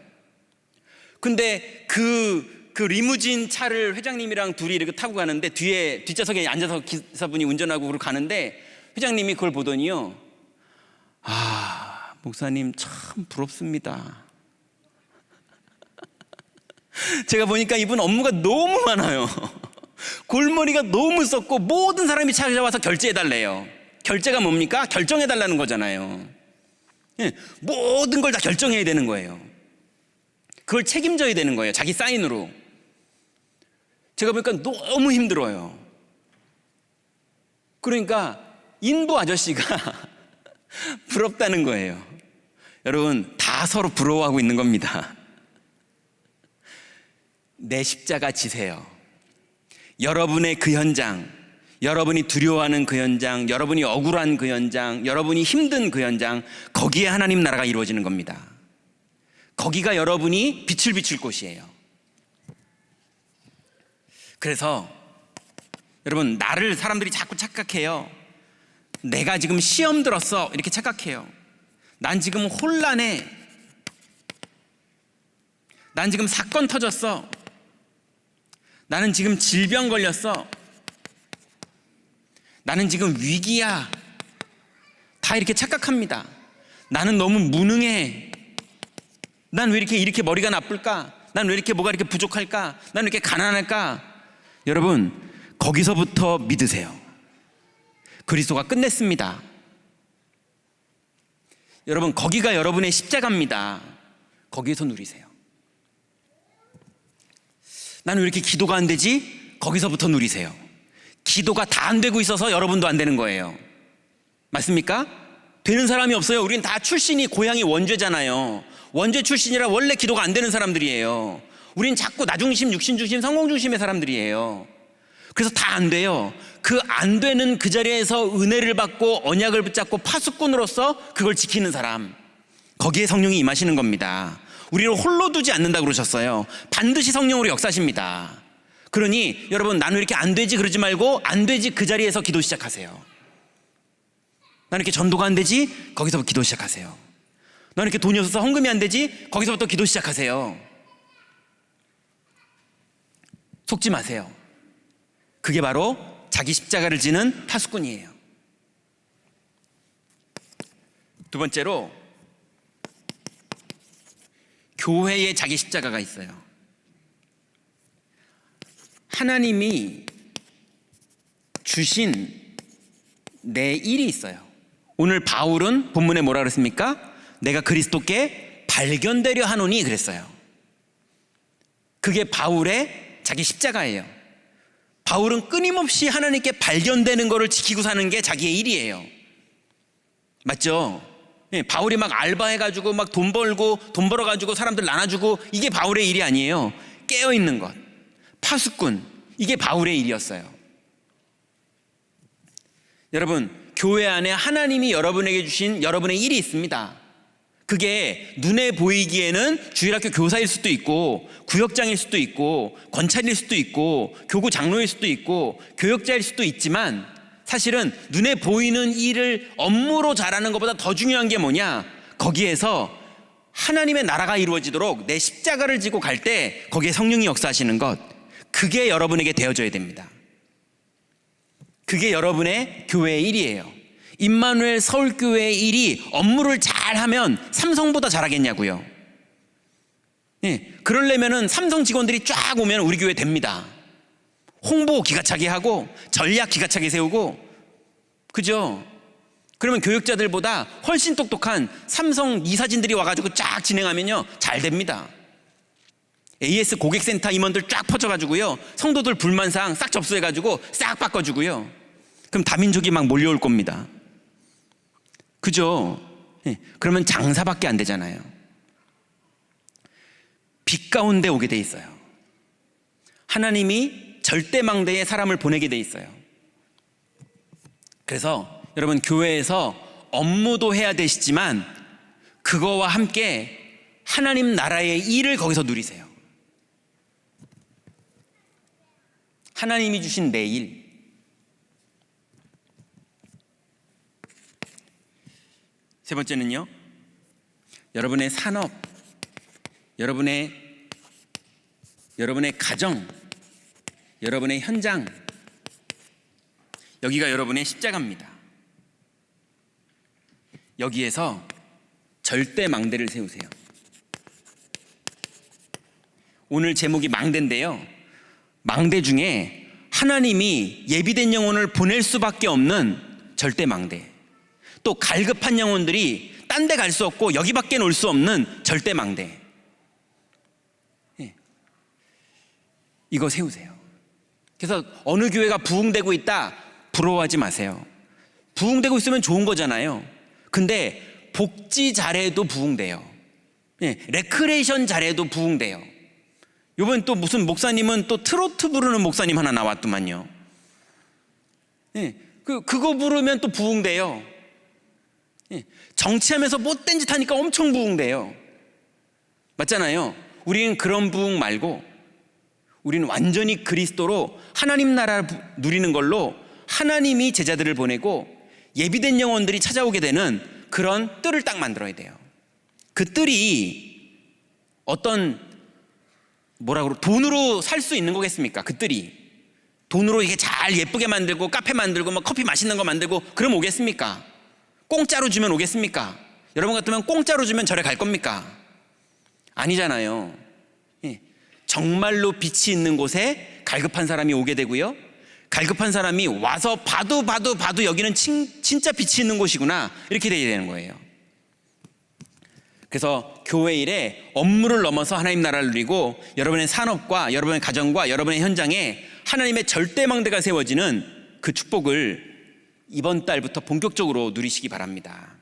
근데 그 리무진 차를 회장님이랑 둘이 이렇게 타고 가는데 뒤에 뒷좌석에 앉아서 기사분이 운전하고 그러고 가는데 회장님이 그걸 보더니요, 목사님 참 부럽습니다. 제가 보니까 이분 업무가 너무 많아요. 골머리가 너무 썩고 모든 사람이 찾아와서 결제해달래요. 결제가 뭡니까? 결정해달라는 거잖아요. 모든 걸 다 결정해야 되는 거예요. 그걸 책임져야 되는 거예요, 자기 사인으로. 제가 보니까 너무 힘들어요. 그러니까 인부 아저씨가 부럽다는 거예요. 여러분, 다 서로 부러워하고 있는 겁니다. 내 십자가 지세요. 여러분의 그 현장, 여러분이 두려워하는 그 현장, 여러분이 억울한 그 현장, 여러분이 힘든 그 현장, 거기에 하나님 나라가 이루어지는 겁니다. 거기가 여러분이 빛을 비출 곳이에요. 그래서 여러분, 나를 사람들이 자꾸 착각해요. 내가 지금 시험 들었어 이렇게 착각해요. 난 지금 혼란해. 난 지금 사건 터졌어. 나는 지금 질병 걸렸어. 나는 지금 위기야. 다 이렇게 착각합니다. 나는 너무 무능해. 난 왜 이렇게 머리가 나쁠까? 난 왜 이렇게 뭐가 이렇게 부족할까? 난 왜 이렇게 가난할까? 여러분, 거기서부터 믿으세요. 그리스도가 끝냈습니다. 여러분, 거기가 여러분의 십자가입니다. 거기에서 누리세요. 나는 왜 이렇게 기도가 안 되지? 거기서부터 누리세요. 기도가 다 안 되고 있어서 여러분도 안 되는 거예요. 맞습니까? 되는 사람이 없어요. 우린 다 출신이 고향이 원죄잖아요. 원죄 출신이라 원래 기도가 안 되는 사람들이에요. 우린 자꾸 나 중심, 육신 중심, 성공 중심의 사람들이에요. 그래서 다 안 돼요. 그 안 되는 그 자리에서 은혜를 받고 언약을 붙잡고 파수꾼으로서 그걸 지키는 사람, 거기에 성령이 임하시는 겁니다. 우리를 홀로 두지 않는다 그러셨어요. 반드시 성령으로 역사하십니다. 그러니 여러분, 나는 왜 이렇게 안 되지 그러지 말고 안 되지 그 자리에서 기도 시작하세요. 나는 이렇게 전도가 안 되지? 거기서부터 기도 시작하세요. 나는 이렇게 돈이 없어서 헌금이 안 되지? 거기서부터 기도 시작하세요. 속지 마세요. 그게 바로 자기 십자가를 지는 파수꾼이에요. 두 번째로, 교회에 자기 십자가가 있어요. 하나님이 주신 내 일이 있어요. 오늘 바울은 본문에 뭐라 그랬습니까? 내가 그리스도께 발견되려 하노니 그랬어요. 그게 바울의 자기 십자가예요. 바울은 끊임없이 하나님께 발견되는 것을 지키고 사는 게 자기의 일이에요. 맞죠? 예, 바울이 막 알바해가지고 막 돈 벌고 돈 벌어가지고 사람들 나눠주고 이게 바울의 일이 아니에요. 깨어있는 것, 파수꾼, 이게 바울의 일이었어요. 여러분, 교회 안에 하나님이 여러분에게 주신 여러분의 일이 있습니다. 그게 눈에 보이기에는 주일학교 교사일 수도 있고 구역장일 수도 있고 권찰일 수도 있고 교구 장로일 수도 있고 교역자일 수도 있지만, 사실은 눈에 보이는 일을 업무로 잘하는 것보다 더 중요한 게 뭐냐, 거기에서 하나님의 나라가 이루어지도록 내 십자가를 지고 갈 때 거기에 성령이 역사하시는 것, 그게 여러분에게 되어져야 됩니다. 그게 여러분의 교회의 일이에요. 임마누엘 서울교회의 일이 업무를 잘하면 삼성보다 잘하겠냐고요. 예, 그러려면은 삼성 직원들이 쫙 오면 우리 교회 됩니다. 홍보 기가 차게 하고 전략 기가 차게 세우고, 그죠? 그러면 교육자들보다 훨씬 똑똑한 삼성 이사진들이 와가지고 쫙 진행하면요 잘 됩니다. AS 고객센터 임원들 쫙 퍼져가지고요 성도들 불만사항 싹 접수해가지고 싹 바꿔주고요. 그럼 다민족이 막 몰려올 겁니다. 그죠? 예, 그러면 장사밖에 안 되잖아요. 빛 가운데 오게 돼 있어요. 하나님이 절대망대에 사람을 보내게 돼 있어요. 그래서 여러분, 교회에서 업무도 해야 되시지만 그거와 함께 하나님 나라의 일을 거기서 누리세요. 하나님이 주신 내 일. 세 번째는요, 여러분의 산업, 여러분의 가정, 여러분의 현장, 여기가 여러분의 십자가입니다. 여기에서 절대 망대를 세우세요. 오늘 제목이 망대인데요, 망대 중에 하나님이 예비된 영혼을 보낼 수밖에 없는 절대 망대, 또 갈급한 영혼들이 딴 데 갈 수 없고 여기밖에 올 수 없는 절대 망대, 예, 이거 세우세요. 그래서 어느 교회가 부흥되고 있다 부러워하지 마세요. 부흥되고 있으면 좋은 거잖아요. 근데 복지 잘해도 부흥돼요. 예, 레크레이션 잘해도 부흥돼요. 이번 또 무슨 목사님은 또 트로트 부르는 목사님 하나 나왔더만요. 예, 그거 부르면 또 부흥돼요. 예, 정치하면서 못된 짓 하니까 엄청 부흥돼요. 맞잖아요. 우리는 그런 부흥 말고 우리는 완전히 그리스도로 하나님 나라 누리는 걸로 하나님이 제자들을 보내고 예비된 영혼들이 찾아오게 되는 그런 뜰을 딱 만들어야 돼요. 그 뜰이 어떤 돈으로 살 수 있는 거겠습니까? 그 뜰이 돈으로 이게 잘 예쁘게 만들고 카페 만들고 막 커피 맛있는 거 만들고 그럼 오겠습니까? 공짜로 주면 오겠습니까? 여러분 같으면 공짜로 주면 절에 갈 겁니까? 아니잖아요. 예, 정말로 빛이 있는 곳에 갈급한 사람이 오게 되고요, 갈급한 사람이 와서 봐도 여기는 진짜 빛이 있는 곳이구나, 이렇게 돼야 되는 거예요. 그래서 교회 일에 업무를 넘어서 하나님 나라를 누리고 여러분의 산업과 여러분의 가정과 여러분의 현장에 하나님의 절대망대가 세워지는 그 축복을 이번 달부터 본격적으로 누리시기 바랍니다.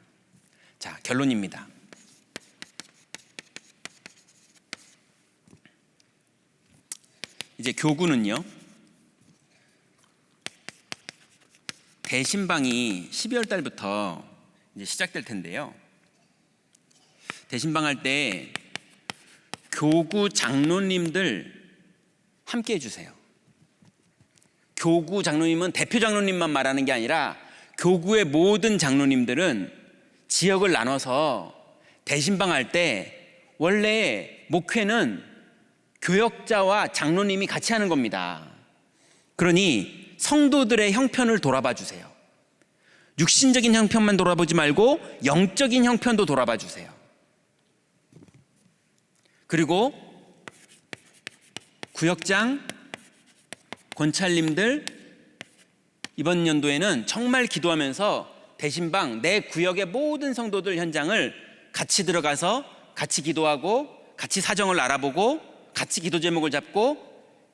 자, 결론입니다. 이제 교구는요, 대신방이 12월 달부터 이제 시작될 텐데요, 대신방 할 때 교구 장로님들 함께 해주세요. 교구 장로님은 대표 장로님만 말하는 게 아니라 교구의 모든 장로님들은 지역을 나눠서 대신방 할 때, 원래 목회는 교역자와 장로님이 같이 하는 겁니다. 그러니 성도들의 형편을 돌아봐 주세요. 육신적인 형편만 돌아보지 말고 영적인 형편도 돌아봐 주세요. 그리고 구역장, 권찰님들 이번 연도에는 정말 기도하면서 대신방 내 구역의 모든 성도들 현장을 같이 들어가서 같이 기도하고 같이 사정을 알아보고 같이 기도 제목을 잡고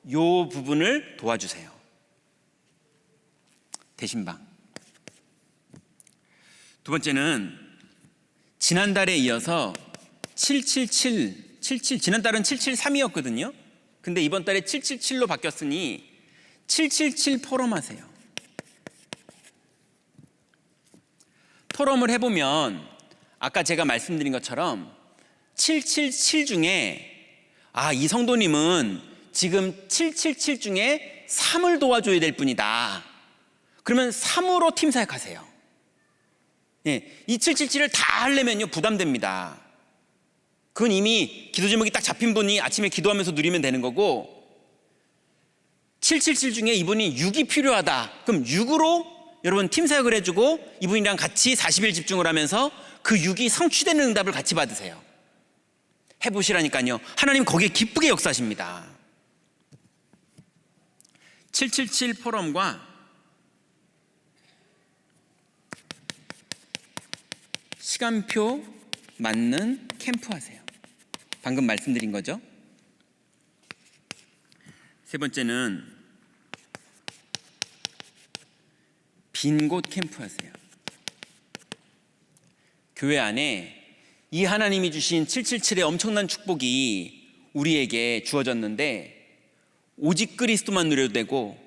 이 부분을 도와주세요. 대신방. 두 번째는 지난달에 이어서 777, 지난달은 773이었거든요. 근데 이번 달에 777로 바뀌었으니 777 포럼 하세요. 토럼을 해보면 아까 제가 말씀드린 것처럼 777 중에 이 성도님은 지금 777 중에 3을 도와줘야 될 뿐이다. 그러면 3으로 팀 사역하세요. 이 777을 다 하려면요 부담됩니다. 그건 이미 기도 제목이 딱 잡힌 분이 아침에 기도하면서 누리면 되는 거고, 777 중에 이분이 6이 필요하다. 그럼 6으로 여러분 팀 사역을 해주고 이분이랑 같이 40일 집중을 하면서 그 6이 성취되는 응답을 같이 받으세요. 해보시라니까요. 하나님 거기에 기쁘게 역사하십니다. 777 포럼과 시간표 맞는 캠프 하세요. 방금 말씀드린 거죠. 세 번째는 빈 곳 캠프 하세요. 교회 안에 이 하나님이 주신 777의 엄청난 축복이 우리에게 주어졌는데, 오직 그리스도만 누려도 되고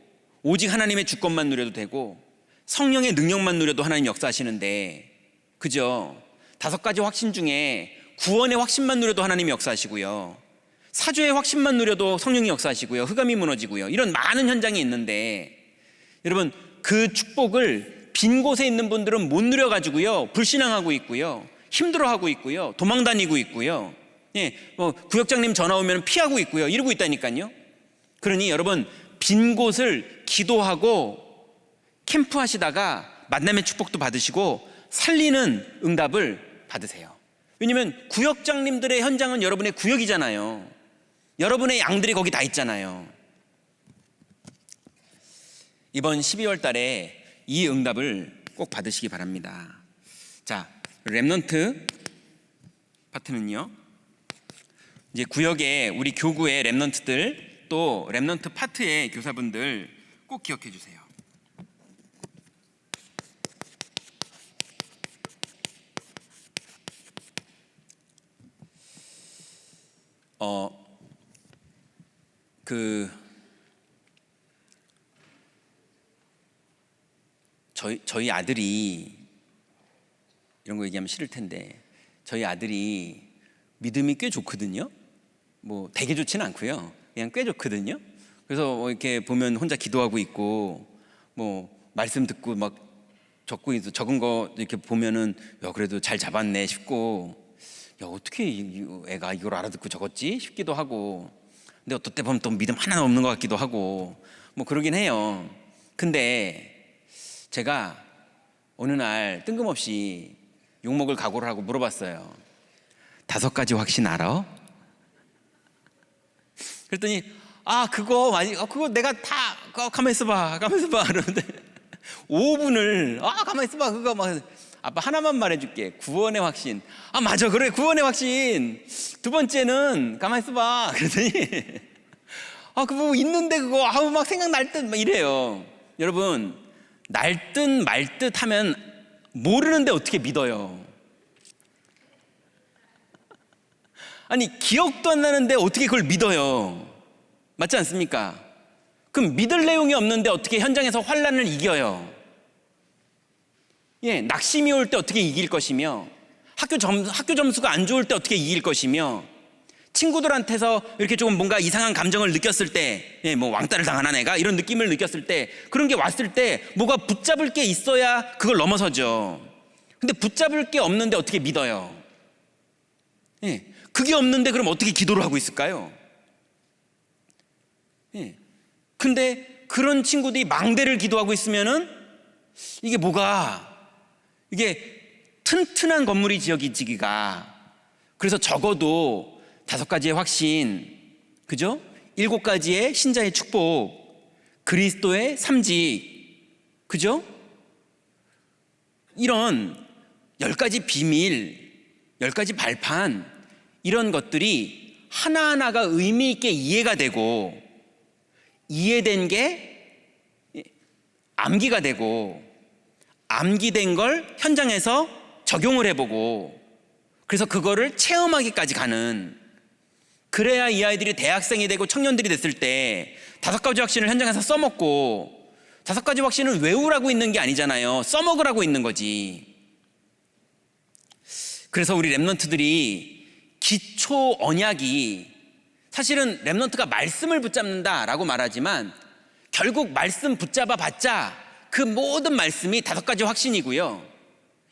오직 하나님의 주권만 누려도 되고 성령의 능력만 누려도 하나님 역사하시는데, 그죠? 5가지 확신 중에 구원의 확신만 누려도 하나님이 역사하시고요, 사죄의 확신만 누려도 성령이 역사하시고요, 흑암이 무너지고요, 이런 많은 현장이 있는데, 여러분 그 축복을 빈 곳에 있는 분들은 못 누려가지고요 불신앙하고 있고요, 힘들어하고 있고요, 도망다니고 있고요, 구역장님 전화 오면 피하고 있고요, 이러고 있다니까요. 그러니 여러분 빈 곳을 기도하고 캠프 하시다가 만남의 축복도 받으시고 살리는 응답을 받으세요. 왜냐면 구역장님들의 현장은 여러분의 구역이잖아요. 여러분의 양들이 거기 다 있잖아요. 이번 12월 달에 이 응답을 꼭 받으시기 바랍니다. 자, 렘넌트 파트는요, 이제 구역에 우리 교구의 렘넌트들, 또 렘넌트 파트의 교사분들 꼭 기억해 주세요. 저희 아들이, 이런 거 얘기하면 싫을 텐데, 저희 아들이 믿음이 꽤 좋거든요. 뭐 되게 좋지는 않고요, 그냥 꽤 좋거든요. 그래서 이렇게 보면 혼자 기도하고 있고, 뭐 말씀 듣고 막 적은 거 이렇게 보면은 야 그래도 잘 잡았네 싶고, 야 어떻게 애가 이걸 알아듣고 적었지 싶기도 하고, 근데 어떨 때 보면 또 믿음 하나 없는 것 같기도 하고 뭐 그러긴 해요. 근데 제가 어느 날 뜬금없이 욕먹을 각오를 하고 물어봤어요. 5가지 확신 알아? 그랬더니 그거 내가 다 가만히 있어봐 그러는데 5분을 가만히 있어봐, 그거 막 아빠 하나만 말해줄게. 구원의 확신. 맞아, 그래, 구원의 확신. 2번째는 가만히 있어봐 그랬더니 그거 있는데 그거 막 생각날 듯 막 이래요. 여러분 날 듯 말 듯 하면 모르는데 어떻게 믿어요? 아니 기억도 안 나는데 어떻게 그걸 믿어요? 맞지 않습니까? 그럼 믿을 내용이 없는데 어떻게 현장에서 환난을 이겨요? 낙심이 올 때 어떻게 이길 것이며, 학교 점수가 안 좋을 때 어떻게 이길 것이며, 친구들한테서 이렇게 조금 뭔가 이상한 감정을 느꼈을 때, 뭐 왕따를 당하나 내가 이런 느낌을 느꼈을 때, 그런 게 왔을 때 뭐가 붙잡을 게 있어야 그걸 넘어서죠. 근데 붙잡을 게 없는데 어떻게 믿어요? 그게 없는데 그럼 어떻게 기도를 하고 있을까요? 근데 그런 친구들이 망대를 기도하고 있으면은 이게 튼튼한 건물이 지어지기가, 그래서 적어도 5가지의 확신, 그죠? 7가지의 신자의 축복, 그리스도의 삼직, 그죠? 이런 10가지 비밀, 10가지 발판, 이런 것들이 하나하나가 의미 있게 이해가 되고, 이해된 게 암기가 되고, 암기된 걸 현장에서 적용을 해보고, 그래서 그거를 체험하기까지 가는, 그래야 이 아이들이 대학생이 되고 청년들이 됐을 때 5가지 확신을 현장에서 써먹고, 5가지 확신을 외우라고 있는 게 아니잖아요. 써먹으라고 있는 거지. 그래서 우리 랩런트들이 기초 언약이, 사실은 랩런트가 말씀을 붙잡는다라고 말하지만 결국 말씀 붙잡아 봤자 그 모든 말씀이 5가지 확신이고요,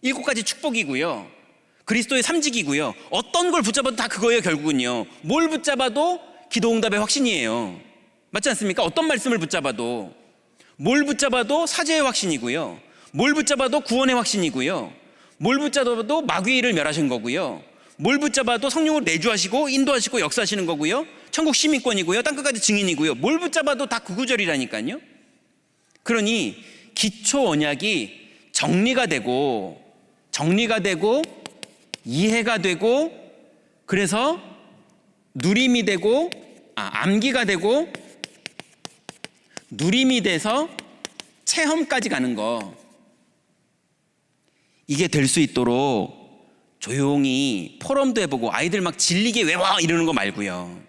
7가지 축복이고요, 그리스도의 삼직이고요. 어떤 걸 붙잡아도 다 그거예요. 결국은요, 뭘 붙잡아도 기도응답의 확신이에요. 맞지 않습니까? 어떤 말씀을 붙잡아도, 뭘 붙잡아도 사죄의 확신이고요, 뭘 붙잡아도 구원의 확신이고요, 뭘 붙잡아도 마귀를 멸하신 거고요, 뭘 붙잡아도 성령을 내주하시고 인도하시고 역사하시는 거고요, 천국 시민권이고요, 땅끝까지 증인이고요. 뭘 붙잡아도 다 그 구절이라니까요. 그러니 기초 언약이 정리가 되고 이해가 되고, 그래서 누림이 되고, 암기가 되고, 누림이 돼서 체험까지 가는 거, 이게 될 수 있도록 조용히 포럼도 해보고, 아이들 막 질리게 외워 이러는 거 말고요,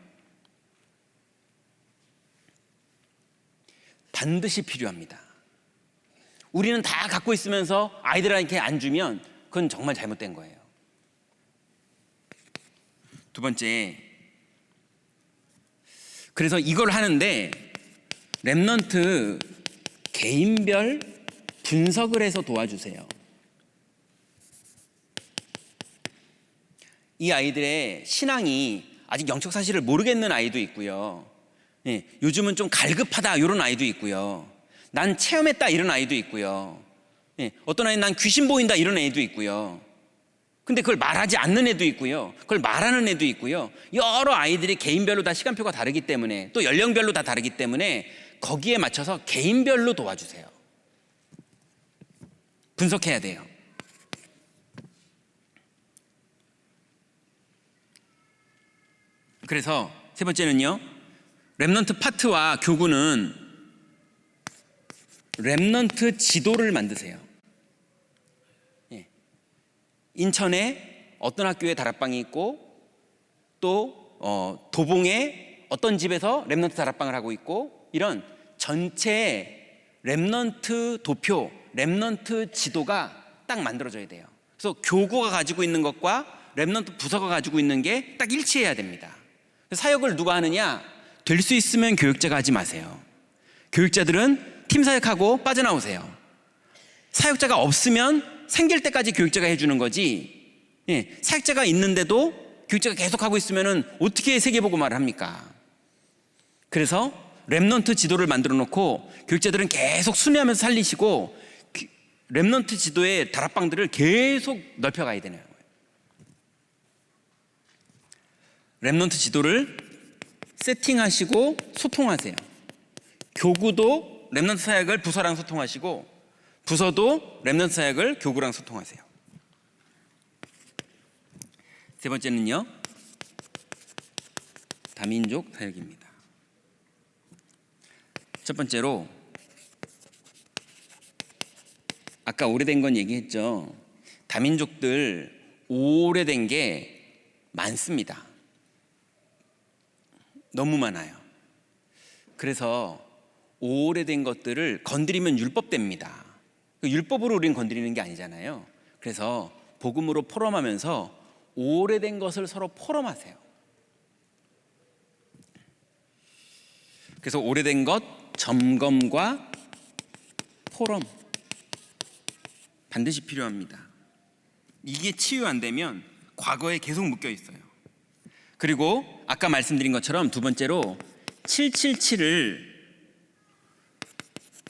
반드시 필요합니다. 우리는 다 갖고 있으면서 아이들한테 안 주면 그건 정말 잘못된 거예요. 두 번째, 그래서 이걸 하는데 랩넌트 개인별 분석을 해서 도와주세요. 이 아이들의 신앙이 아직 영적 사실을 모르겠는 아이도 있고요, 요즘은 좀 갈급하다 이런 아이도 있고요, 난 체험했다 이런 아이도 있고요, 어떤 아이는 난 귀신 보인다 이런 애도 있고요, 근데 그걸 말하지 않는 애도 있고요, 그걸 말하는 애도 있고요. 여러 아이들이 개인별로 다 시간표가 다르기 때문에, 또 연령별로 다 다르기 때문에 거기에 맞춰서 개인별로 도와주세요. 분석해야 돼요. 그래서 세 번째는요, 랩넌트 파트와 교구는 랩넌트 지도를 만드세요. 인천에 어떤 학교에 다락방이 있고, 또 도봉에 어떤 집에서 랩넌트 다락방을 하고 있고, 이런 전체 랩넌트 도표, 랩넌트 지도가 딱 만들어져야 돼요. 그래서 교구가 가지고 있는 것과 랩넌트 부서가 가지고 있는 게 딱 일치해야 됩니다. 사역을 누가 하느냐? 될 수 있으면 교육자가 하지 마세요. 교육자들은 팀 사역하고 빠져나오세요. 사역자가 없으면 생길 때까지 교육자가 해주는 거지, 사역자가 있는데도 교육자가 계속 하고 있으면 어떻게 세계복음화를 합니까? 그래서 랩넌트 지도를 만들어 놓고 교육자들은 계속 순회하면서 살리시고, 랩넌트 지도의 다락방들을 계속 넓혀가야 되는 거예요. 랩넌트 지도를 세팅하시고 소통하세요. 교구도 랩넌트 사역을 부서랑 소통하시고, 부서도 랩넌트 사역을 교구랑 소통하세요. 세 번째는요, 다민족 사역입니다. 첫 번째로, 아까 오래된 건 얘기했죠. 다민족들 오래된 게 많습니다. 너무 많아요. 그래서 오래된 것들을 건드리면 율법됩니다. 율법으로 우리는 건드리는 게 아니잖아요. 그래서 복음으로 포럼하면서 오래된 것을 서로 포럼하세요. 그래서 오래된 것 점검과 포럼 반드시 필요합니다. 이게 치유 안 되면 과거에 계속 묶여 있어요. 그리고 아까 말씀드린 것처럼 두 번째로 777을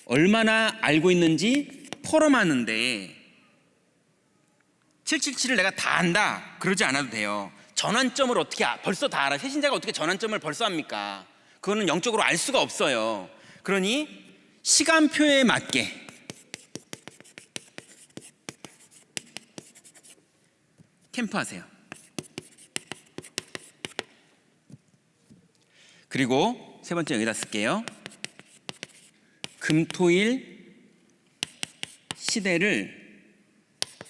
얼마나 알고 있는지 포럼하는데, 777을 내가 다 안다 그러지 않아도 돼요. 전환점을 어떻게 벌써 다 알아? 새신자가 어떻게 전환점을 벌써 합니까? 그거는 영적으로 알 수가 없어요. 그러니 시간표에 맞게 캠프하세요. 그리고 세 번째 여기다 쓸게요. 금토일 시대를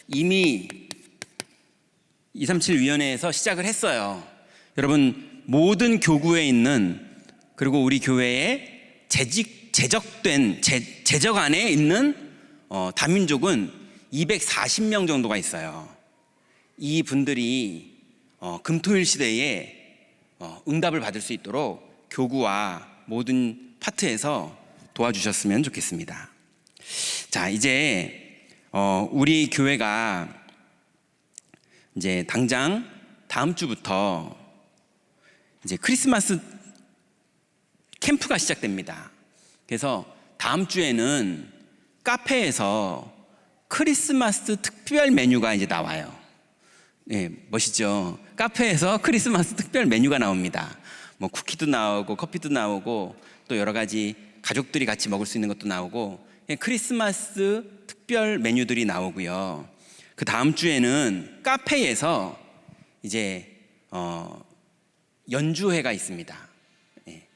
이미 237위원회에서 시작을 했어요. 여러분, 모든 교구에 있는, 그리고 우리 교회에 제적 안에 있는 다민족은 240명 정도가 있어요. 이 분들이 금토일 시대에 응답을 받을 수 있도록 교구와 모든 파트에서 도와주셨으면 좋겠습니다. 자, 이제 우리 교회가 이제 당장 다음 주부터 이제 크리스마스 캠프가 시작됩니다. 그래서 다음 주에는 카페에서 크리스마스 특별 메뉴가 이제 나와요. 네, 멋있죠? 카페에서 크리스마스 특별 메뉴가 나옵니다. 뭐 쿠키도 나오고 커피도 나오고 또 여러 가지 가족들이 같이 먹을 수 있는 것도 나오고, 크리스마스 특별 메뉴들이 나오고요. 그 다음 주에는 카페에서 이제 연주회가 있습니다.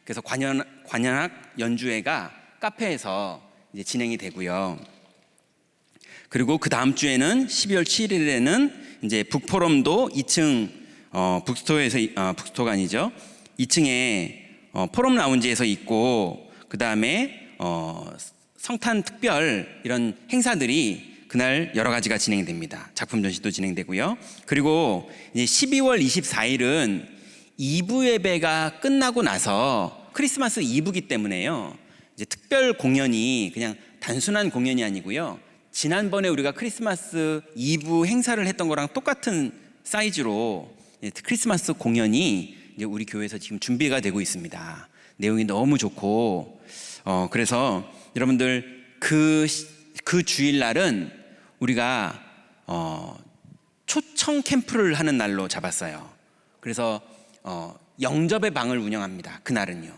그래서 관현악 연주회가 카페에서 이제 진행이 되고요. 그리고 그 다음 주에는 12월 7일에는 이제 북포럼도 2층 북스토어가 아니죠. 2층에 포럼 라운지에서 있고, 그 다음에 성탄 특별 이런 행사들이 그날 여러 가지가 진행됩니다. 작품 전시도 진행되고요. 그리고 이제 12월 24일은 2부 예배가 끝나고 나서 크리스마스 이브기 때문에요. 이제 특별 공연이 그냥 단순한 공연이 아니고요. 지난번에 우리가 크리스마스 이브 행사를 했던 거랑 똑같은 사이즈로 크리스마스 공연이 이제 우리 교회에서 지금 준비가 되고 있습니다. 내용이 너무 좋고, 그래서 여러분들 그 주일날은 우리가 초청 캠프를 하는 날로 잡았어요. 그래서 영접의 방을 운영합니다. 그날은요.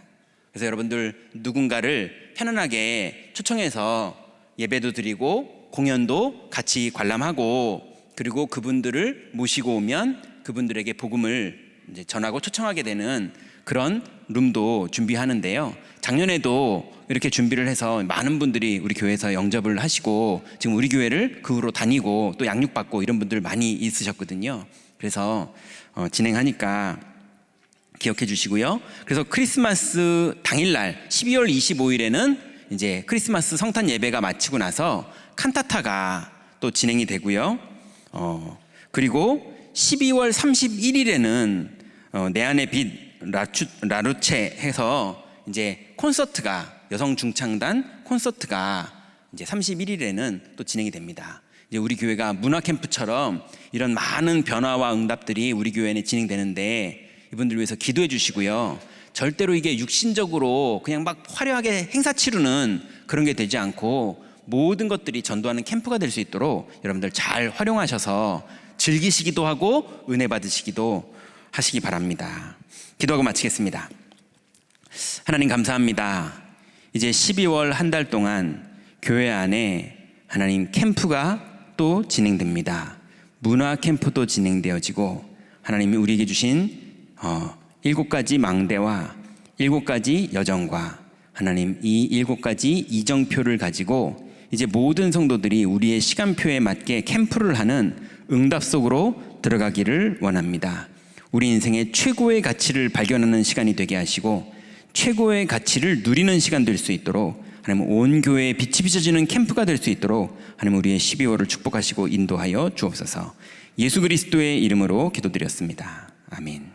그래서 여러분들 누군가를 편안하게 초청해서 예배도 드리고 공연도 같이 관람하고, 그리고 그분들을 모시고 오면 그분들에게 복음을 이제 전하고 초청하게 되는 그런 룸도 준비하는데요. 작년에도 이렇게 준비를 해서 많은 분들이 우리 교회에서 영접을 하시고 지금 우리 교회를 그 후로 다니고 또 양육받고 이런 분들 많이 있으셨거든요. 그래서 진행하니까 기억해 주시고요. 그래서 크리스마스 당일날 12월 25일에는 이제 크리스마스 성탄 예배가 마치고 나서 칸타타가 또 진행이 되고요. 그리고 12월 31일에는 내 안의 빛 라루체 해서 이제 콘서트가, 여성 중창단 콘서트가 이제 31일에는 또 진행이 됩니다. 이제 우리 교회가 문화 캠프처럼 이런 많은 변화와 응답들이 우리 교회에 진행되는데 이분들 위해서 기도해 주시고요. 절대로 이게 육신적으로 그냥 막 화려하게 행사 치르는 그런 게 되지 않고 모든 것들이 전도하는 캠프가 될 수 있도록 여러분들 잘 활용하셔서 즐기시기도 하고 은혜 받으시기도 하시기 바랍니다. 기도하고 마치겠습니다. 하나님 감사합니다. 이제 12월 한 달 동안 교회 안에 하나님 캠프가 또 진행됩니다. 문화 캠프도 진행되어지고 하나님이 우리에게 주신 7가지 망대와 7가지 여정과 하나님 이 7가지 이정표를 가지고 이제 모든 성도들이 우리의 시간표에 맞게 캠프를 하는 응답 속으로 들어가기를 원합니다. 우리 인생의 최고의 가치를 발견하는 시간이 되게 하시고 최고의 가치를 누리는 시간 될 수 있도록 하나님 온 교회에 빛이 비춰지는 캠프가 될 수 있도록 하나님 우리의 12월을 축복하시고 인도하여 주옵소서. 예수 그리스도의 이름으로 기도드렸습니다. 아멘.